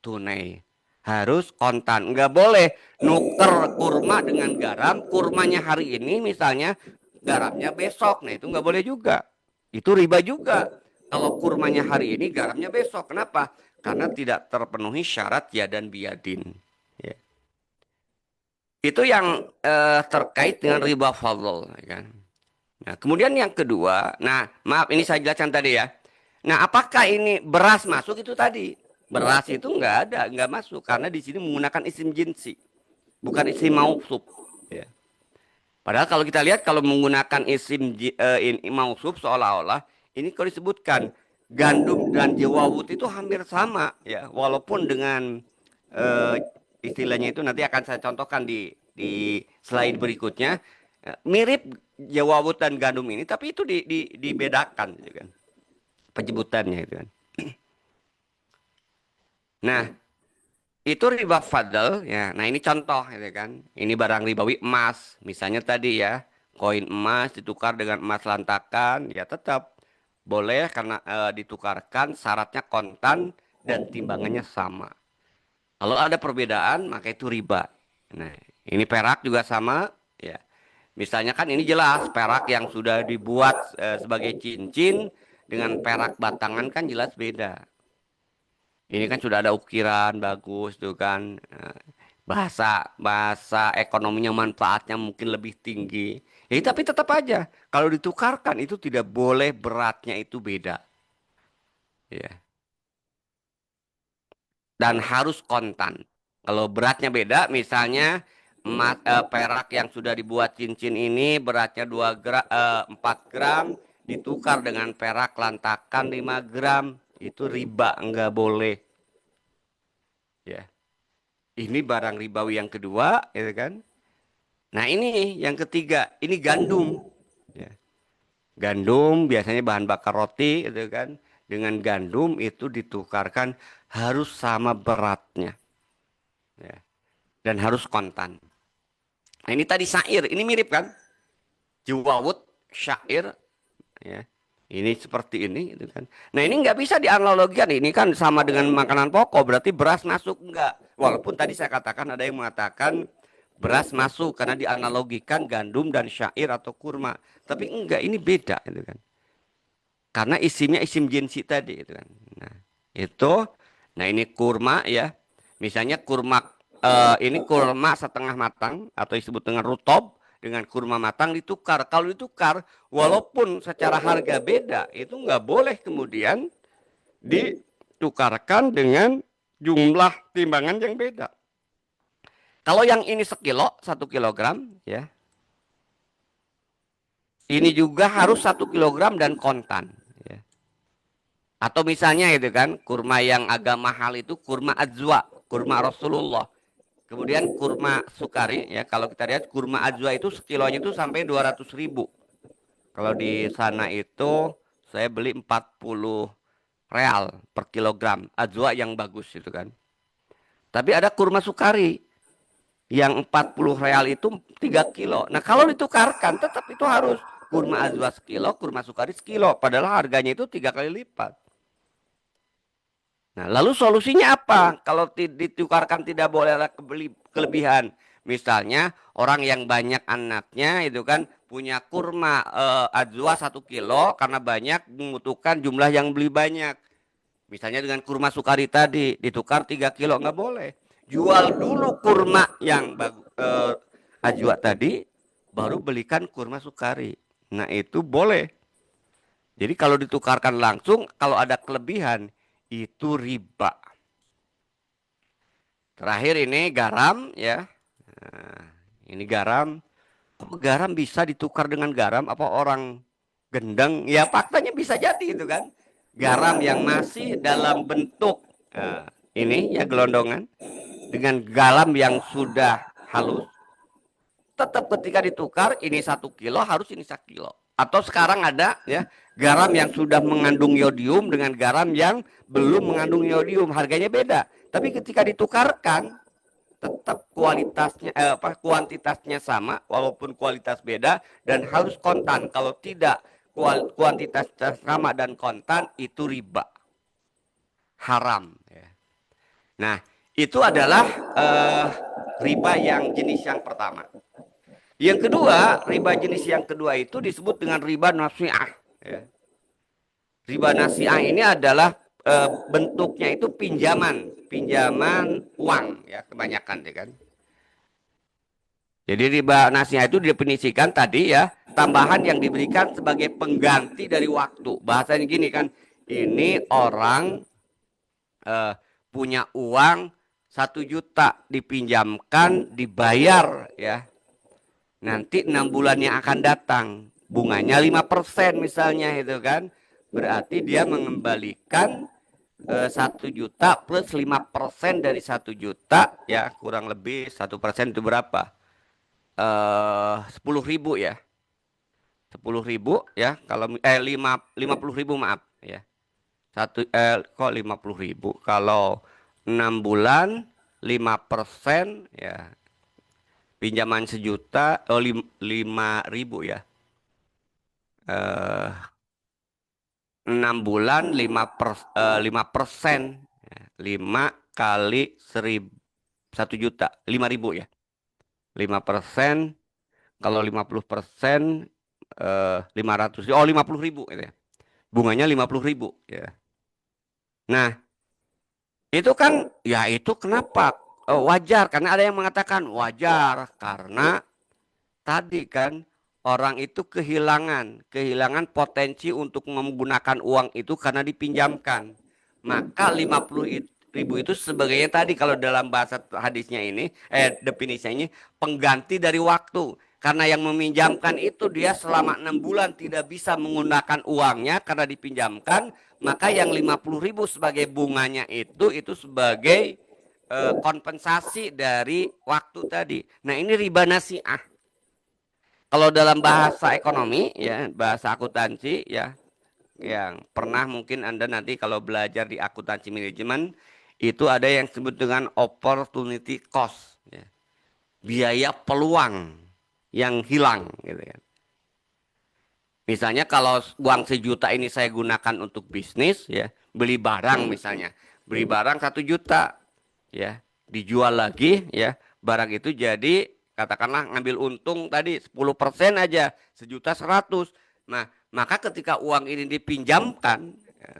tunai, harus kontan. Nggak boleh nuker kurma dengan garam, kurmanya hari ini misalnya, garamnya besok. Nah itu nggak boleh juga. Itu riba juga. Kalau kurmanya hari ini, garamnya besok. Kenapa? Karena tidak terpenuhi syarat ya dan biadin. Ya. Itu yang terkait dengan riba fadl, ya kan? Nah, kemudian yang kedua, nah maaf ini saya jelaskan tadi ya. Nah, apakah ini beras masuk itu tadi? Beras itu nggak ada, nggak masuk karena di sini menggunakan isim jinsi, bukan isim mausuf. Ya. Padahal kalau kita lihat kalau menggunakan isim mausuf seolah-olah ini kalau disebutkan gandum dan jawawut itu hampir sama ya, walaupun dengan eh, istilahnya itu nanti akan saya contohkan di slide berikutnya. Mirip jawawut dan gandum ini, tapi itu dibedakan, gitu kan, penyebutannya itu kan. Nah, itu riba fadl ya. Nah, ini contoh gitu kan. Ini barang ribawi emas. Misalnya tadi ya, koin emas ditukar dengan emas lantakan, ya tetap boleh karena ditukarkan syaratnya kontan dan timbangannya sama. Kalau ada perbedaan, maka itu riba. Nah, ini perak juga sama ya. Misalnya kan ini jelas perak yang sudah dibuat sebagai cincin dengan perak batangan kan jelas beda. Ini kan sudah ada ukiran bagus tuh kan. Nah, bahasa bahasa ekonominya manfaatnya mungkin lebih tinggi. Ya, tapi tetap aja kalau ditukarkan itu tidak boleh beratnya itu beda. Ya. Dan harus kontan. Kalau beratnya beda, misalnya perak yang sudah dibuat cincin ini beratnya 4 gram ditukar dengan perak lantakan 5 gram, itu riba, enggak boleh. Ya, ini barang ribawi yang kedua, gitu kan? Nah ini yang ketiga, ini gandum. Ya. Gandum biasanya bahan bakar roti, gitu kan? Dengan gandum itu ditukarkan harus sama beratnya, ya. Dan harus kontan. Nah ini tadi syair, ini mirip kan? Jawawut, syair, ya. Ini seperti ini, gitu kan. Nah ini nggak bisa dianalogikan. Ini kan sama dengan makanan pokok, berarti beras masuk enggak? Walaupun tadi saya katakan ada yang mengatakan beras masuk karena dianalogikan gandum dan syair atau kurma. Tapi enggak, ini beda, gitu kan. Karena isimnya isim jinsi tadi, gitu kan. Nah itu, nah ini kurma ya. Misalnya kurma ini kurma setengah matang atau disebut dengan rutob dengan kurma matang ditukar. Kalau ditukar, walaupun secara harga beda, itu nggak boleh kemudian ditukarkan dengan jumlah timbangan yang beda. Kalau yang ini sekilo, 1 kilogram, ya, ini juga harus 1 kilogram dan kontan. Ya. Atau misalnya itu kan, kurma yang agak mahal itu kurma ajwa, kurma Rasulullah. Kemudian kurma sukari ya, kalau kita lihat kurma ajwa itu sekilonya itu sampai 200.000. Kalau di sana itu saya beli 40 real per kilogram ajwa yang bagus itu kan. Tapi ada kurma sukari yang 40 real itu 3 kilo. Nah kalau ditukarkan tetap itu harus kurma ajwa sekilo, kurma sukari sekilo. Padahal harganya itu 3 kali lipat. Nah, lalu solusinya apa? Kalau ditukarkan tidak boleh ada kelebihan. Misalnya orang yang banyak anaknya itu kan punya kurma ajwa 1 kilo karena banyak membutuhkan jumlah yang beli banyak. Misalnya dengan kurma sukari tadi ditukar 3 kilo nggak boleh. Jual dulu kurma yang ajwa tadi, baru belikan kurma sukari. Nah itu boleh. Jadi kalau ditukarkan langsung, kalau ada kelebihan itu riba. Terakhir ini garam ya. Nah, ini garam. Kok garam bisa ditukar dengan garam? Apa orang gendeng? Ya faktanya bisa jadi itu kan. Garam yang masih dalam bentuk ini ya gelondongan dengan garam yang sudah halus. Tetap ketika ditukar ini 1 kilo harus ini 1 kilo. Atau sekarang ada ya garam yang sudah mengandung yodium dengan garam yang belum mengandung yodium, harganya beda. Tapi ketika ditukarkan tetap kualitasnya kuantitasnya sama walaupun kualitas beda dan harus kontan. Kalau tidak kuantitas sama dan kontan itu riba, haram ya. Nah itu adalah riba yang jenis yang pertama. Yang kedua, riba jenis yang kedua itu disebut dengan riba nasi'ah ya. Riba nasi'ah ini adalah bentuknya itu pinjaman uang ya kebanyakan ya kan. Jadi riba nasi'ah itu didefinisikan tadi ya, tambahan yang diberikan sebagai pengganti dari waktu. Bahasanya gini kan, ini orang eh, punya uang 1 juta dipinjamkan dibayar ya. Nanti 6 bulan yang akan datang bunganya 5% misalnya itu kan. Berarti dia mengembalikan 1 juta plus 5% dari 1 juta ya kurang lebih 1% itu berapa? 10.000 ya. 10.000 ya kalau 50.000 maaf ya. Kok 50.000? Kalau 6 bulan 5% ya pinjaman 1 juta 5.000 ya. 6 bulan 5%, 5 kali 1 juta 5.000 ya. 5% kalau 50% 500 oh 50.000 gitu ya. Bunganya 50.000 ya. Nah itu kan ya itu kenapa wajar, karena ada yang mengatakan wajar karena tadi kan orang itu kehilangan potensi untuk menggunakan uang itu karena dipinjamkan. Maka 50.000 itu sebagainya tadi kalau dalam bahasa hadisnya ini, definisinya ini pengganti dari waktu. Karena yang meminjamkan itu dia selama 6 bulan tidak bisa menggunakan uangnya karena dipinjamkan, maka yang 50.000 sebagai bunganya itu sebagai kompensasi dari waktu tadi. Nah ini riba nasiah. Kalau dalam bahasa ekonomi ya, bahasa akuntansi ya, yang pernah mungkin Anda nanti kalau belajar di akuntansi manajemen itu ada yang disebut dengan opportunity cost ya. Biaya peluang yang hilang gitu kan. Misalnya kalau uang 1 juta ini saya gunakan untuk bisnis ya, beli barang misalnya, beli barang 1 juta ya, dijual lagi ya, barang itu jadi katakanlah ngambil untung tadi 10% aja, 1.100.000. Nah, maka ketika uang ini dipinjamkan, ya,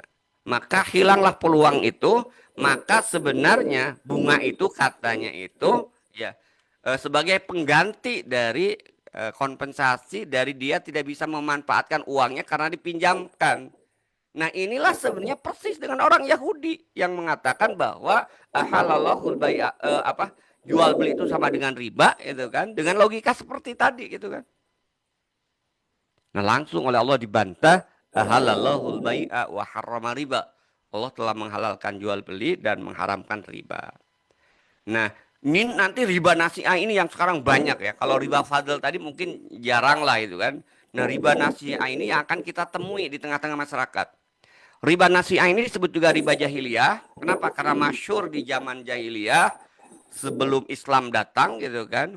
maka hilanglah peluang itu, maka sebenarnya bunga itu katanya itu ya sebagai pengganti dari kompensasi dari dia tidak bisa memanfaatkan uangnya karena dipinjamkan. Nah inilah sebenarnya persis dengan orang Yahudi yang mengatakan bahwa halalahul bai'a, apa jual beli itu sama dengan riba itu kan, dengan logika seperti tadi gitu kan. Nah langsung oleh Allah dibantah halalahul bai'a wa harrama riba. Allah telah menghalalkan jual beli dan mengharamkan riba. Nah, ini nanti riba nasiah ini yang sekarang banyak ya. Kalau riba fadl tadi mungkin jarang lah itu kan. Nah, riba nasiah ini yang akan kita temui di tengah-tengah masyarakat. Riba nasiah ini disebut juga riba jahiliyah. Kenapa? Karena masyhur di zaman jahiliyah sebelum Islam datang gitu kan.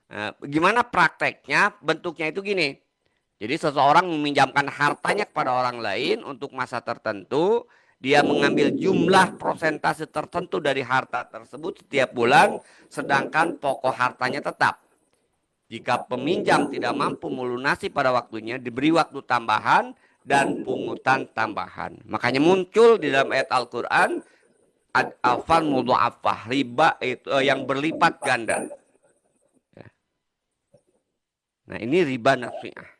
Nah, gimana prakteknya? Bentuknya itu gini. Jadi seseorang meminjamkan hartanya kepada orang lain untuk masa tertentu, dia mengambil jumlah prosentase tertentu dari harta tersebut setiap bulan, sedangkan pokok hartanya tetap. Jika peminjam tidak mampu melunasi pada waktunya, diberi waktu tambahan dan pungutan tambahan. Makanya muncul di dalam ayat Al-Quran, al-fal mudha'afah, riba itu yang berlipat ganda. Nah ini riba nasiah.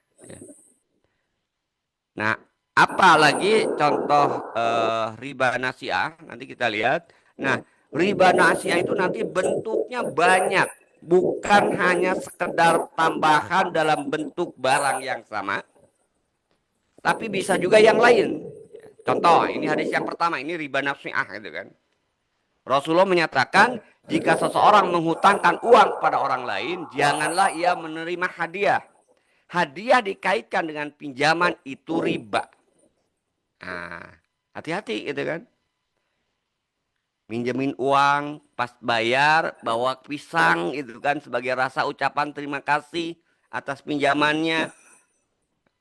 Nah, apalagi contoh riba nasiah, nanti kita lihat. Nah, riba nasiah itu nanti bentuknya banyak, bukan hanya sekedar tambahan dalam bentuk barang yang sama, tapi bisa juga yang lain. Contoh, ini hadis yang pertama, ini riba nasiah gitu kan. Rasulullah menyatakan, jika seseorang menghutangkan uang pada orang lain, janganlah ia menerima hadiah. Hadiah dikaitkan dengan pinjaman itu riba. Nah, hati-hati gitu kan. Minjemin uang, pas bayar, bawa pisang gitu kan sebagai rasa ucapan terima kasih atas pinjamannya.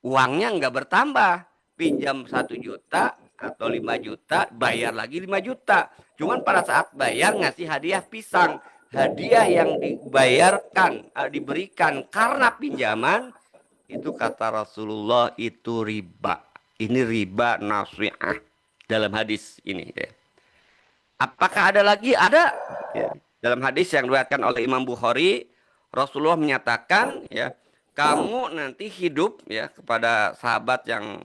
Uangnya nggak bertambah. Pinjam 1 juta atau 5 juta, bayar lagi 5 juta. Cuman pada saat bayar ngasih hadiah pisang. Hadiah yang dibayarkan, diberikan karena pinjaman, itu kata Rasulullah itu riba. Ini riba nasiah dalam hadis ini ya. Apakah ada lagi? Ada. Ya. Dalam hadis yang diriwayatkan oleh Imam Bukhari, Rasulullah menyatakan ya, kamu nanti hidup ya kepada sahabat yang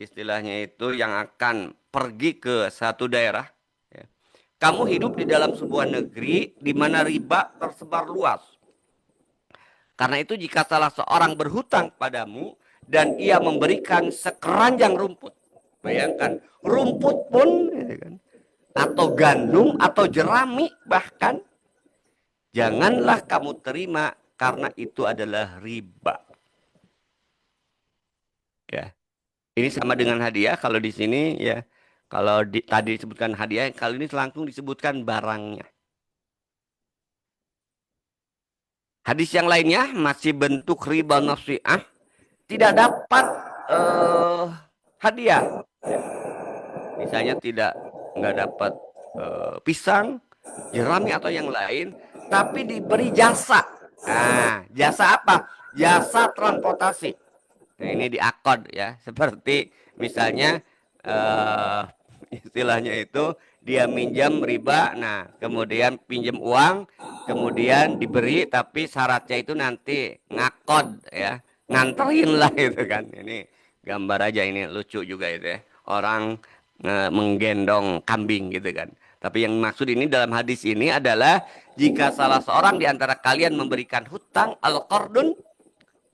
istilahnya itu yang akan pergi ke satu daerah. Ya. Kamu hidup di dalam sebuah negeri di mana riba tersebar luas. Karena itu jika salah seorang berhutang padamu dan ia memberikan sekeranjang rumput, bayangkan rumput pun ya kan, atau gandum atau jerami bahkan, janganlah kamu terima karena itu adalah riba. Ya, ini sama dengan hadiah. Kalau di sini ya, kalau tadi disebutkan hadiah, kali ini langsung disebutkan barangnya. Hadis yang lainnya masih bentuk riba nasiah, tidak dapat hadiah. Misalnya nggak dapat pisang, jerami atau yang lain, tapi diberi jasa. Nah, jasa apa? Jasa transportasi. Nah, ini diakod ya, seperti misalnya istilahnya itu dia minjam riba, nah kemudian pinjam uang, kemudian diberi tapi syaratnya itu nanti ngakod ya, nganterin lah itu kan. Ini gambar aja ini lucu juga itu ya. Orang menggendong kambing gitu kan. Tapi yang maksud ini dalam hadis ini adalah jika salah seorang di antara kalian memberikan hutang al-qardun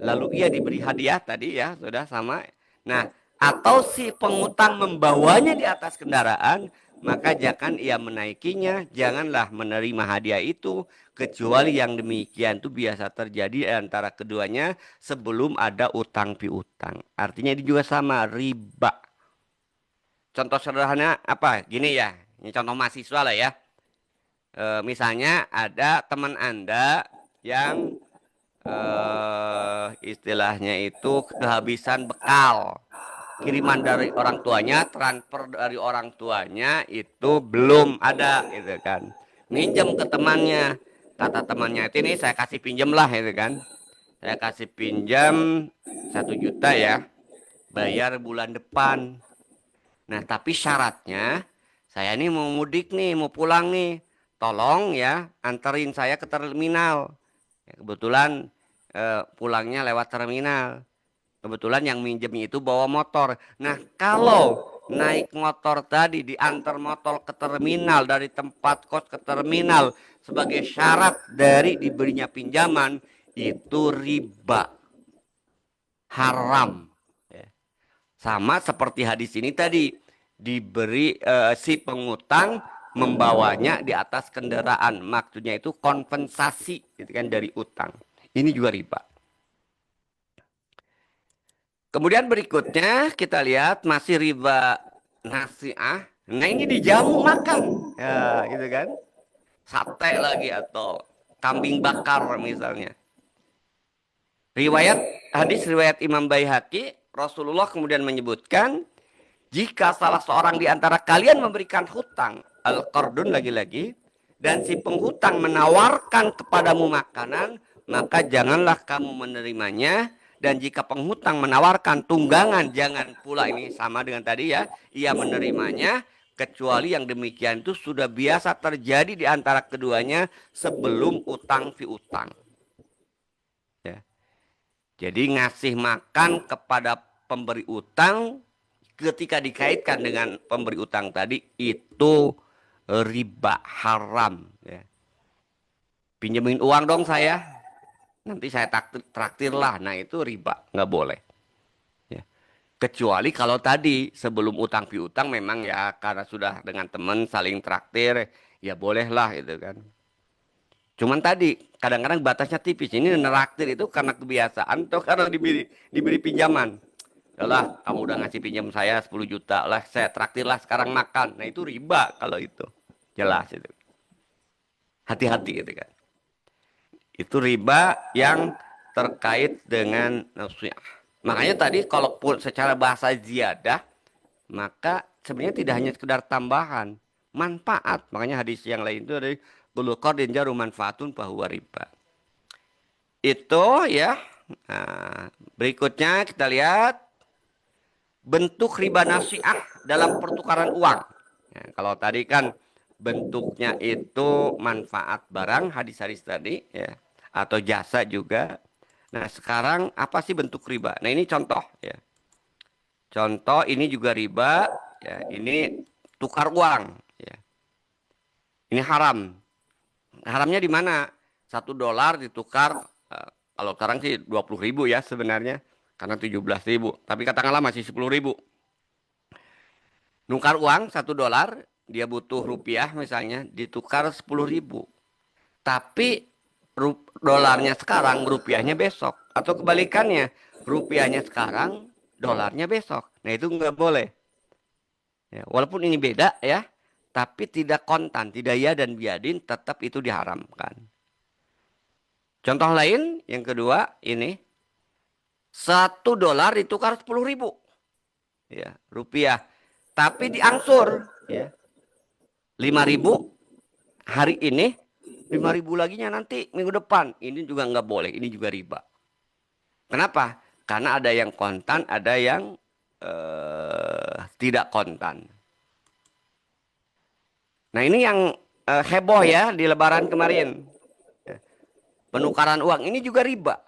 lalu ia diberi hadiah tadi ya, sudah sama. Nah, atau si pengutang membawanya di atas kendaraan, maka jangan ia menaikinya, janganlah menerima hadiah itu, kecuali yang demikian itu biasa terjadi antara keduanya sebelum ada utang piutang. Artinya ini juga sama, riba. Contoh sederhana apa? Gini ya, ini contoh mahasiswa lah ya. Misalnya ada teman Anda yang istilahnya itu kehabisan bekal. Kiriman dari orang tuanya, transfer dari orang tuanya itu belum ada gitu kan. Minjem ke temannya. Kata temannya itu ini saya kasih pinjam lah gitu kan. Saya kasih pinjam 1 juta ya. Bayar bulan depan. Nah, tapi syaratnya saya ini mau mudik nih, mau pulang nih. Tolong ya, anterin saya ke terminal. Ya, kebetulan pulangnya lewat terminal. Kebetulan yang minjem itu bawa motor. Nah, kalau naik motor tadi diantar motor ke terminal dari tempat kos ke terminal sebagai syarat dari diberinya pinjaman itu riba, haram. Ya. Sama seperti hadis ini tadi diberi si pengutang membawanya di atas kendaraan. Maksudnya itu kompensasi gitu kan dari utang. Ini juga riba. Kemudian berikutnya kita lihat masih riba nasiah. Nah ini dijamu makan. Ya gitu kan. Sate lagi atau kambing bakar misalnya. Riwayat hadis riwayat Imam Baihaqi, Rasulullah kemudian menyebutkan, jika salah seorang di antara kalian memberikan hutang, al-qardun lagi-lagi, dan si penghutang menawarkan kepadamu makanan, maka janganlah kamu menerimanya. Dan jika penghutang menawarkan tunggangan, jangan pula, ini sama dengan tadi ya, ia menerimanya, kecuali yang demikian itu sudah biasa terjadi di antara keduanya sebelum utang piutang. Ya. Jadi ngasih makan kepada pemberi utang ketika dikaitkan dengan pemberi utang tadi itu riba, haram ya. Pinjemin uang dong saya, nanti saya traktir lah. Nah itu riba, nggak boleh ya. Kecuali kalau tadi sebelum utang piutang memang ya karena sudah dengan teman saling traktir ya bolehlah itu kan. Cuman tadi kadang-kadang batasnya tipis. Ini neraktir itu karena kebiasaan atau karena diberi pinjaman. Yalah, kamu udah ngasih pinjam saya 10 juta lah, saya traktir lah sekarang makan. Nah itu riba kalau itu. Jelas itu. Hati-hati gitu kan. Itu riba yang terkait dengan nasiah. Makanya tadi kalau secara bahasa ziyadah, maka sebenarnya tidak hanya sekedar tambahan, manfaat. Makanya hadis yang lain itu dari kullu qardin jaru manfaatun fahuwa riba. Itu ya. Nah, berikutnya kita lihat bentuk riba nasiah dalam pertukaran uang. Ya, kalau tadi kan bentuknya itu manfaat barang, hadis-hadis tadi ya, atau jasa juga. Nah, sekarang apa sih bentuk riba? Nah, ini contoh ya. Contoh ini juga riba ya, ini tukar uang ya. Ini haram. Haramnya di mana? 1 dolar ditukar kalau sekarang sih 20.000 ya sebenarnya karena 17.000. Tapi katakanlah masih 10.000. Nukar uang 1 dolar, dia butuh rupiah misalnya, ditukar 10.000. Tapi dolarnya sekarang, rupiahnya besok. Atau kebalikannya, rupiahnya sekarang, dolarnya besok. Nah itu nggak boleh. Ya, walaupun ini beda ya, tapi tidak kontan, tidak ya dan biadin, tetap itu diharamkan. Contoh lain, yang kedua ini, 1 dolar ditukar 10.000. Ya, rupiah. Tapi diangsur. Ya. 5.000 hari ini, 5.000 laginya nanti minggu depan. Ini juga nggak boleh, ini juga riba. Kenapa? Karena ada yang kontan, ada yang tidak kontan. Nah ini yang heboh ya di Lebaran kemarin. Ya, penukaran uang ini juga riba.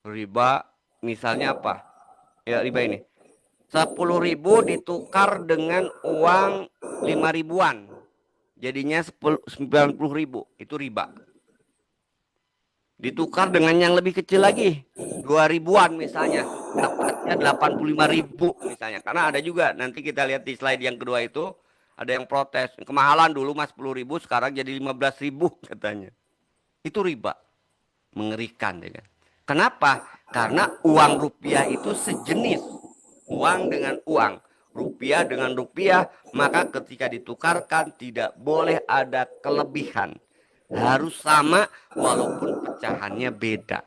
Riba misalnya apa? Ya riba ini. 10.000 ditukar dengan uang 5 ribuan. Jadinya 90.000. Itu riba. Ditukar dengan yang lebih kecil lagi. 2 ribuan misalnya. Dapatnya 85.000 misalnya. Karena ada juga. Nanti kita lihat di slide yang kedua itu. Ada yang protes. Kemahalan dulu mas 10.000. Sekarang jadi 15.000 katanya. Itu riba. Mengerikan ya kan. Kenapa? Karena uang rupiah itu sejenis. Uang dengan uang. Rupiah dengan rupiah. Maka ketika ditukarkan tidak boleh ada kelebihan. Harus sama walaupun pecahannya beda.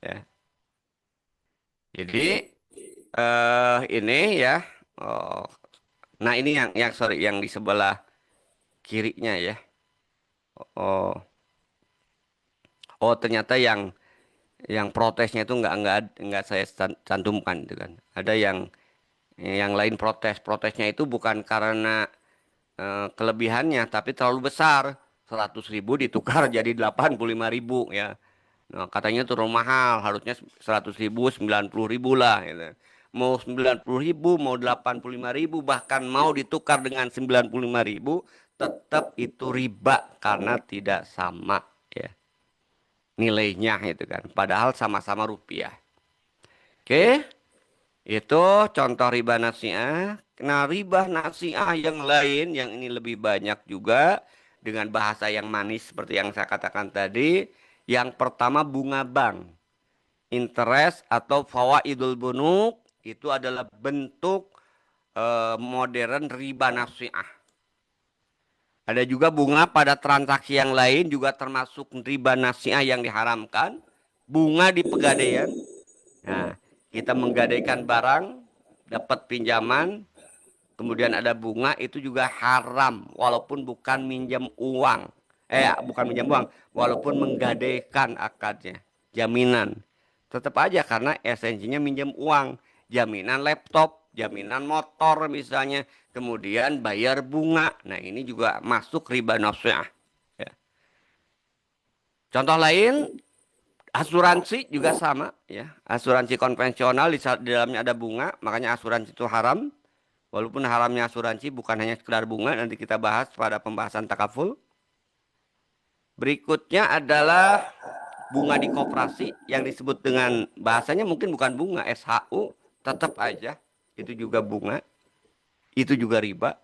Ya. Jadi ini ya. Oh, nah ini yang sorry yang di sebelah kirinya ya. Oh, oh ternyata yang protesnya itu nggak saya cantumkan gitu kan. Ada yang lain protes. Protesnya itu bukan karena kelebihannya, tapi terlalu besar. 100.000 ditukar jadi 85.000 ya. Nah, katanya turun mahal, harusnya 100.000, 90.000 lah. Gitu. Mau 90.000, mau 85.000, bahkan mau ditukar dengan 95.000, tetap itu riba karena tidak sama ya nilainya itu kan. Padahal sama-sama rupiah. Oke, itu contoh riba nasiah. Nah, riba nasiah yang lain, yang ini lebih banyak juga dengan bahasa yang manis seperti yang saya katakan tadi. Yang pertama bunga bank. Interest atau fawaidul bunuk itu adalah bentuk modern riba nasiah. Ada juga bunga pada transaksi yang lain juga termasuk riba nasiah yang diharamkan. Bunga di pegadaian. Nah, kita menggadaikan barang, dapat pinjaman, kemudian ada bunga itu juga haram walaupun bukan minjam uang. Bukan minjam uang, walaupun menggadaikan akadnya, jaminan. Tetap aja karena esensinya minjam uang, jaminan laptop, jaminan motor misalnya, kemudian bayar bunga. Nah, ini juga masuk riba nasiah. Ya. Contoh lain, asuransi juga sama ya. Asuransi konvensional di dalamnya ada bunga, makanya asuransi itu haram. Walaupun haramnya asuransi bukan hanya sekedar bunga, nanti kita bahas pada pembahasan takaful. Berikutnya adalah bunga di koperasi yang disebut dengan bahasanya mungkin bukan bunga, SHU, tetap aja itu juga bunga, itu juga riba.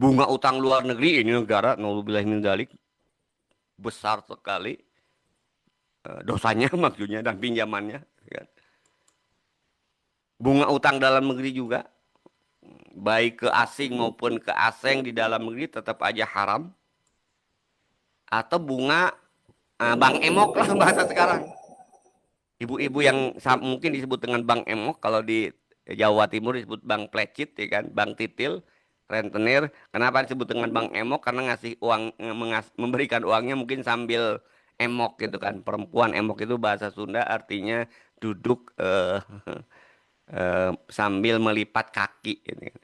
Bunga utang luar negeri ini negara, naudzubillah min dzalik, besar sekali dosanya maksudnya dan pinjamannya. Kan. Bunga utang dalam negeri juga, baik ke asing maupun ke asing di dalam negeri tetap aja haram. Atau bunga Bang Emok lah bahasa sekarang. Ibu-ibu yang mungkin disebut dengan Bang Emok, kalau di Jawa Timur disebut Bang Plecit ya kan, Bang Titil, rentenir. Kenapa disebut dengan Bang Emok? Karena ngasih uang, memberikan uangnya mungkin sambil emok gitu kan. Perempuan emok itu bahasa Sunda artinya duduk sambil melipat kaki. Gitu.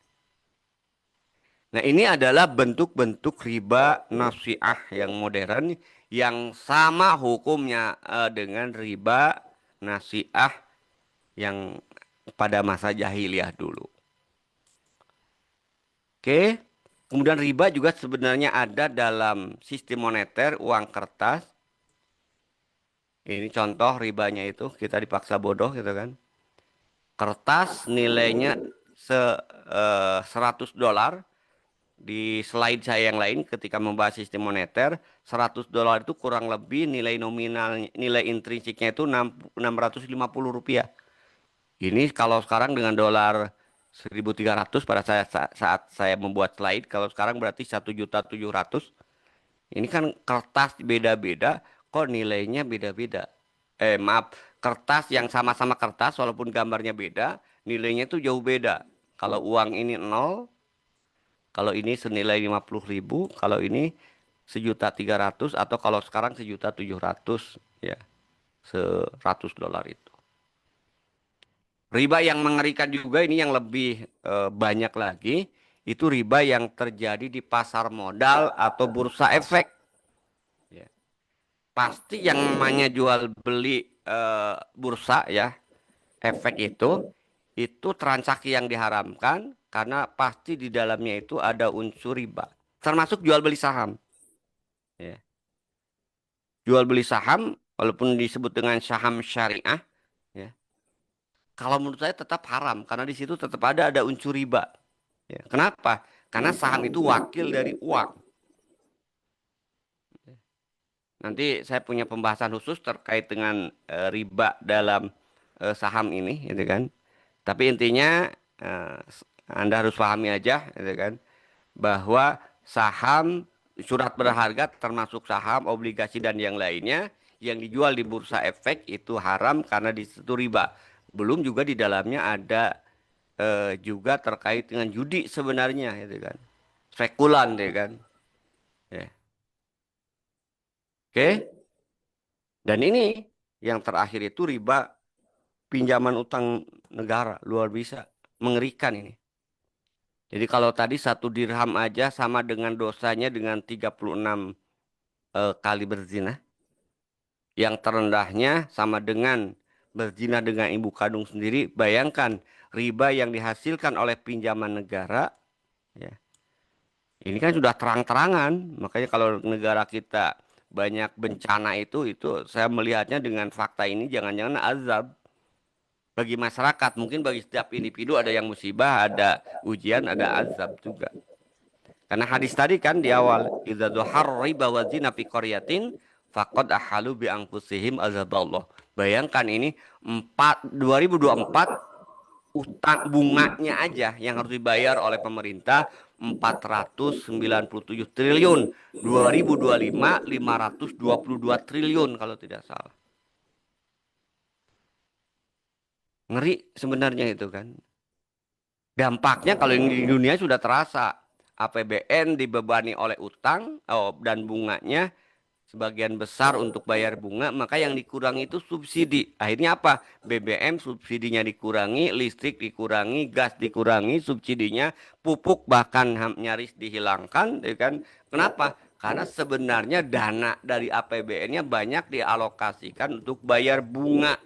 Nah, ini adalah bentuk-bentuk riba nasiah yang modern yang sama hukumnya dengan riba nasiah yang pada masa jahiliyah dulu. Oke. Kemudian riba juga sebenarnya ada dalam sistem moneter uang kertas. Ini contoh ribanya itu kita dipaksa bodoh gitu kan. Kertas nilainya 100 dolar. Di slide saya yang lain ketika membahas sistem moneter, 100 dolar itu kurang lebih nilai nominal, nilai intrinsiknya itu 650 rupiah. Ini kalau sekarang dengan dolar 1.300 pada saat saya membuat slide, kalau sekarang berarti 1.700.000. Ini kan kertas beda-beda, kok nilainya beda-beda. Maaf, kertas yang sama-sama kertas walaupun gambarnya beda, nilainya itu jauh beda. Kalau uang ini 0, kalau ini senilai 50.000, kalau ini 1.300.000 atau kalau sekarang 1.700.000 ya, 100 dolar itu. Riba yang mengerikan juga ini yang lebih banyak lagi, itu riba yang terjadi di pasar modal atau bursa efek. Ya. Pasti yang namanya jual beli bursa ya, efek itu transaksi yang diharamkan karena pasti di dalamnya itu ada unsur riba. Termasuk jual beli saham. Ya. Jual beli saham, walaupun disebut dengan saham syariah, ya, kalau menurut saya tetap haram karena di situ tetap ada unsur riba. Ya. Kenapa? Karena saham itu wakil dari uang. Nanti saya punya pembahasan khusus terkait dengan riba dalam saham ini, gitu kan. Tapi intinya eh, Anda harus pahami aja, gitu kan, bahwa saham, surat berharga termasuk saham, obligasi dan yang lainnya yang dijual di bursa efek itu haram karena di situ riba. Belum juga di dalamnya ada juga terkait dengan judi sebenarnya, gitu kan. Spekulan, ya kan. Ya. Oke. Dan ini yang terakhir itu riba pinjaman utang negara, luar biasa, mengerikan ini. Jadi kalau tadi 1 dirham aja sama dengan dosanya dengan 36 kali berzina. Yang terendahnya sama dengan berzina dengan ibu kandung sendiri. Bayangkan riba yang dihasilkan oleh pinjaman negara, ya. Ini kan sudah terang-terangan. Makanya kalau negara kita banyak bencana itu saya melihatnya dengan fakta ini jangan-jangan azab bagi masyarakat. Mungkin bagi setiap individu ada yang musibah, ada ujian, ada azab juga. Karena hadis tadi kan di awal, idza dhuhar riba wa zina fi qaryatin faqad ahalu bi anfusihim azaballah. Bayangkan ini 2024 utang bunganya aja yang harus dibayar oleh pemerintah 497 triliun. 2025 522 triliun kalau tidak salah. Ngeri sebenarnya itu kan. Dampaknya kalau yang di dunia sudah terasa. APBN dibebani oleh utang dan bunganya sebagian besar untuk bayar bunga, maka yang dikurangi itu subsidi. Akhirnya apa? BBM subsidinya dikurangi, listrik dikurangi, gas dikurangi, subsidinya, pupuk bahkan nyaris dihilangkan, ya kan? Kenapa? Karena sebenarnya dana dari APBN-nya banyak dialokasikan untuk bayar bunga.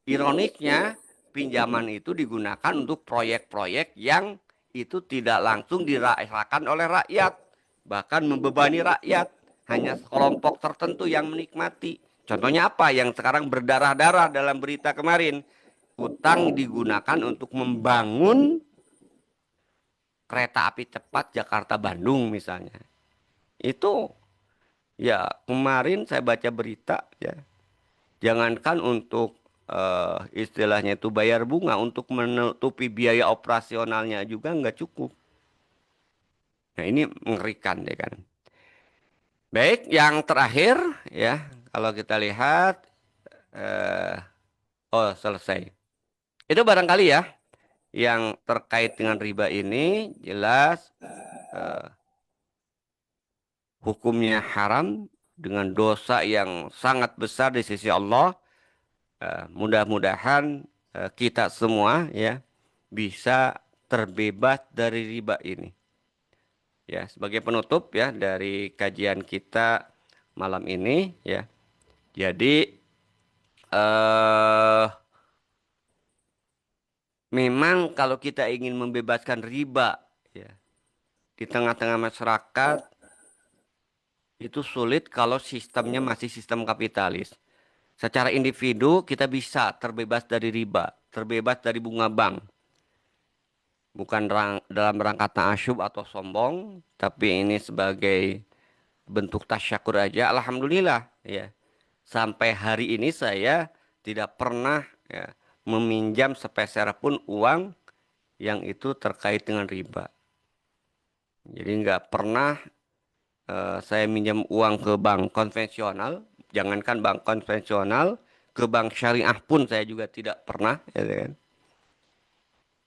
Ironisnya, pinjaman itu digunakan untuk proyek-proyek yang itu tidak langsung dirasakan oleh rakyat, bahkan membebani rakyat. Hanya kelompok tertentu yang menikmati. Contohnya apa? Yang sekarang berdarah-darah dalam berita kemarin. Utang digunakan untuk membangun kereta api cepat Jakarta-Bandung misalnya. Itu ya kemarin saya baca berita ya. Jangankan untuk istilahnya itu bayar bunga, untuk menutupi biaya operasionalnya juga nggak cukup. Nah ini mengerikan deh kan. Baik, yang terakhir ya kalau kita lihat eh, oh selesai. Itu barangkali ya yang terkait dengan riba ini jelas eh, hukumnya haram dengan dosa yang sangat besar di sisi Allah. Mudah-mudahan kita semua ya bisa terbebas dari riba ini. Ya, sebagai penutup ya dari kajian kita malam ini ya. Jadi eh memang kalau kita ingin membebaskan riba ya di tengah-tengah masyarakat itu sulit kalau sistemnya masih sistem kapitalis. Secara individu kita bisa terbebas dari riba, terbebas dari bunga bank. Bukan dalam rangka ta'asyub atau sombong, tapi ini sebagai bentuk tasyakur aja. Alhamdulillah ya. Sampai hari ini saya tidak pernah ya, meminjam sepeser pun uang yang itu terkait dengan riba. Jadi nggak pernah saya minjam uang ke bank konvensional, jangankan bank konvensional, ke bank syariah pun saya juga tidak pernah, ya kan?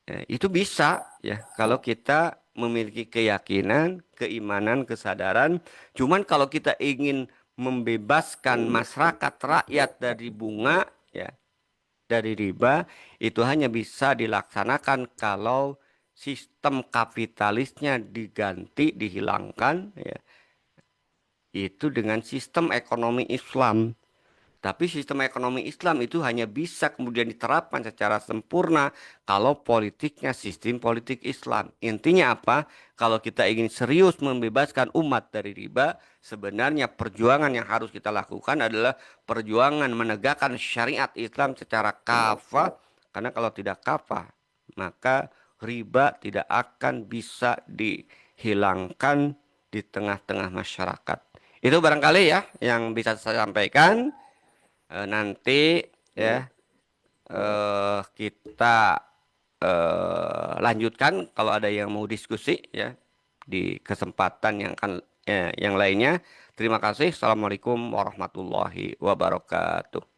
Ya, itu bisa ya kalau kita memiliki keyakinan, keimanan, kesadaran. Cuman kalau kita ingin membebaskan masyarakat rakyat dari bunga, ya dari riba itu hanya bisa dilaksanakan kalau sistem kapitalisnya diganti, dihilangkan, ya, itu dengan sistem ekonomi Islam. Tapi sistem ekonomi Islam itu hanya bisa kemudian diterapkan secara sempurna kalau politiknya sistem politik Islam. Intinya apa? Kalau kita ingin serius membebaskan umat dari riba, sebenarnya perjuangan yang harus kita lakukan adalah perjuangan menegakkan syariat Islam secara kafah. Karena kalau tidak kafah, maka riba tidak akan bisa dihilangkan di tengah-tengah masyarakat. Itu barangkali ya yang bisa saya sampaikan. Nanti ya kita lanjutkan kalau ada yang mau diskusi ya di kesempatan yang lainnya. Terima kasih. Assalamualaikum warahmatullahi wabarakatuh.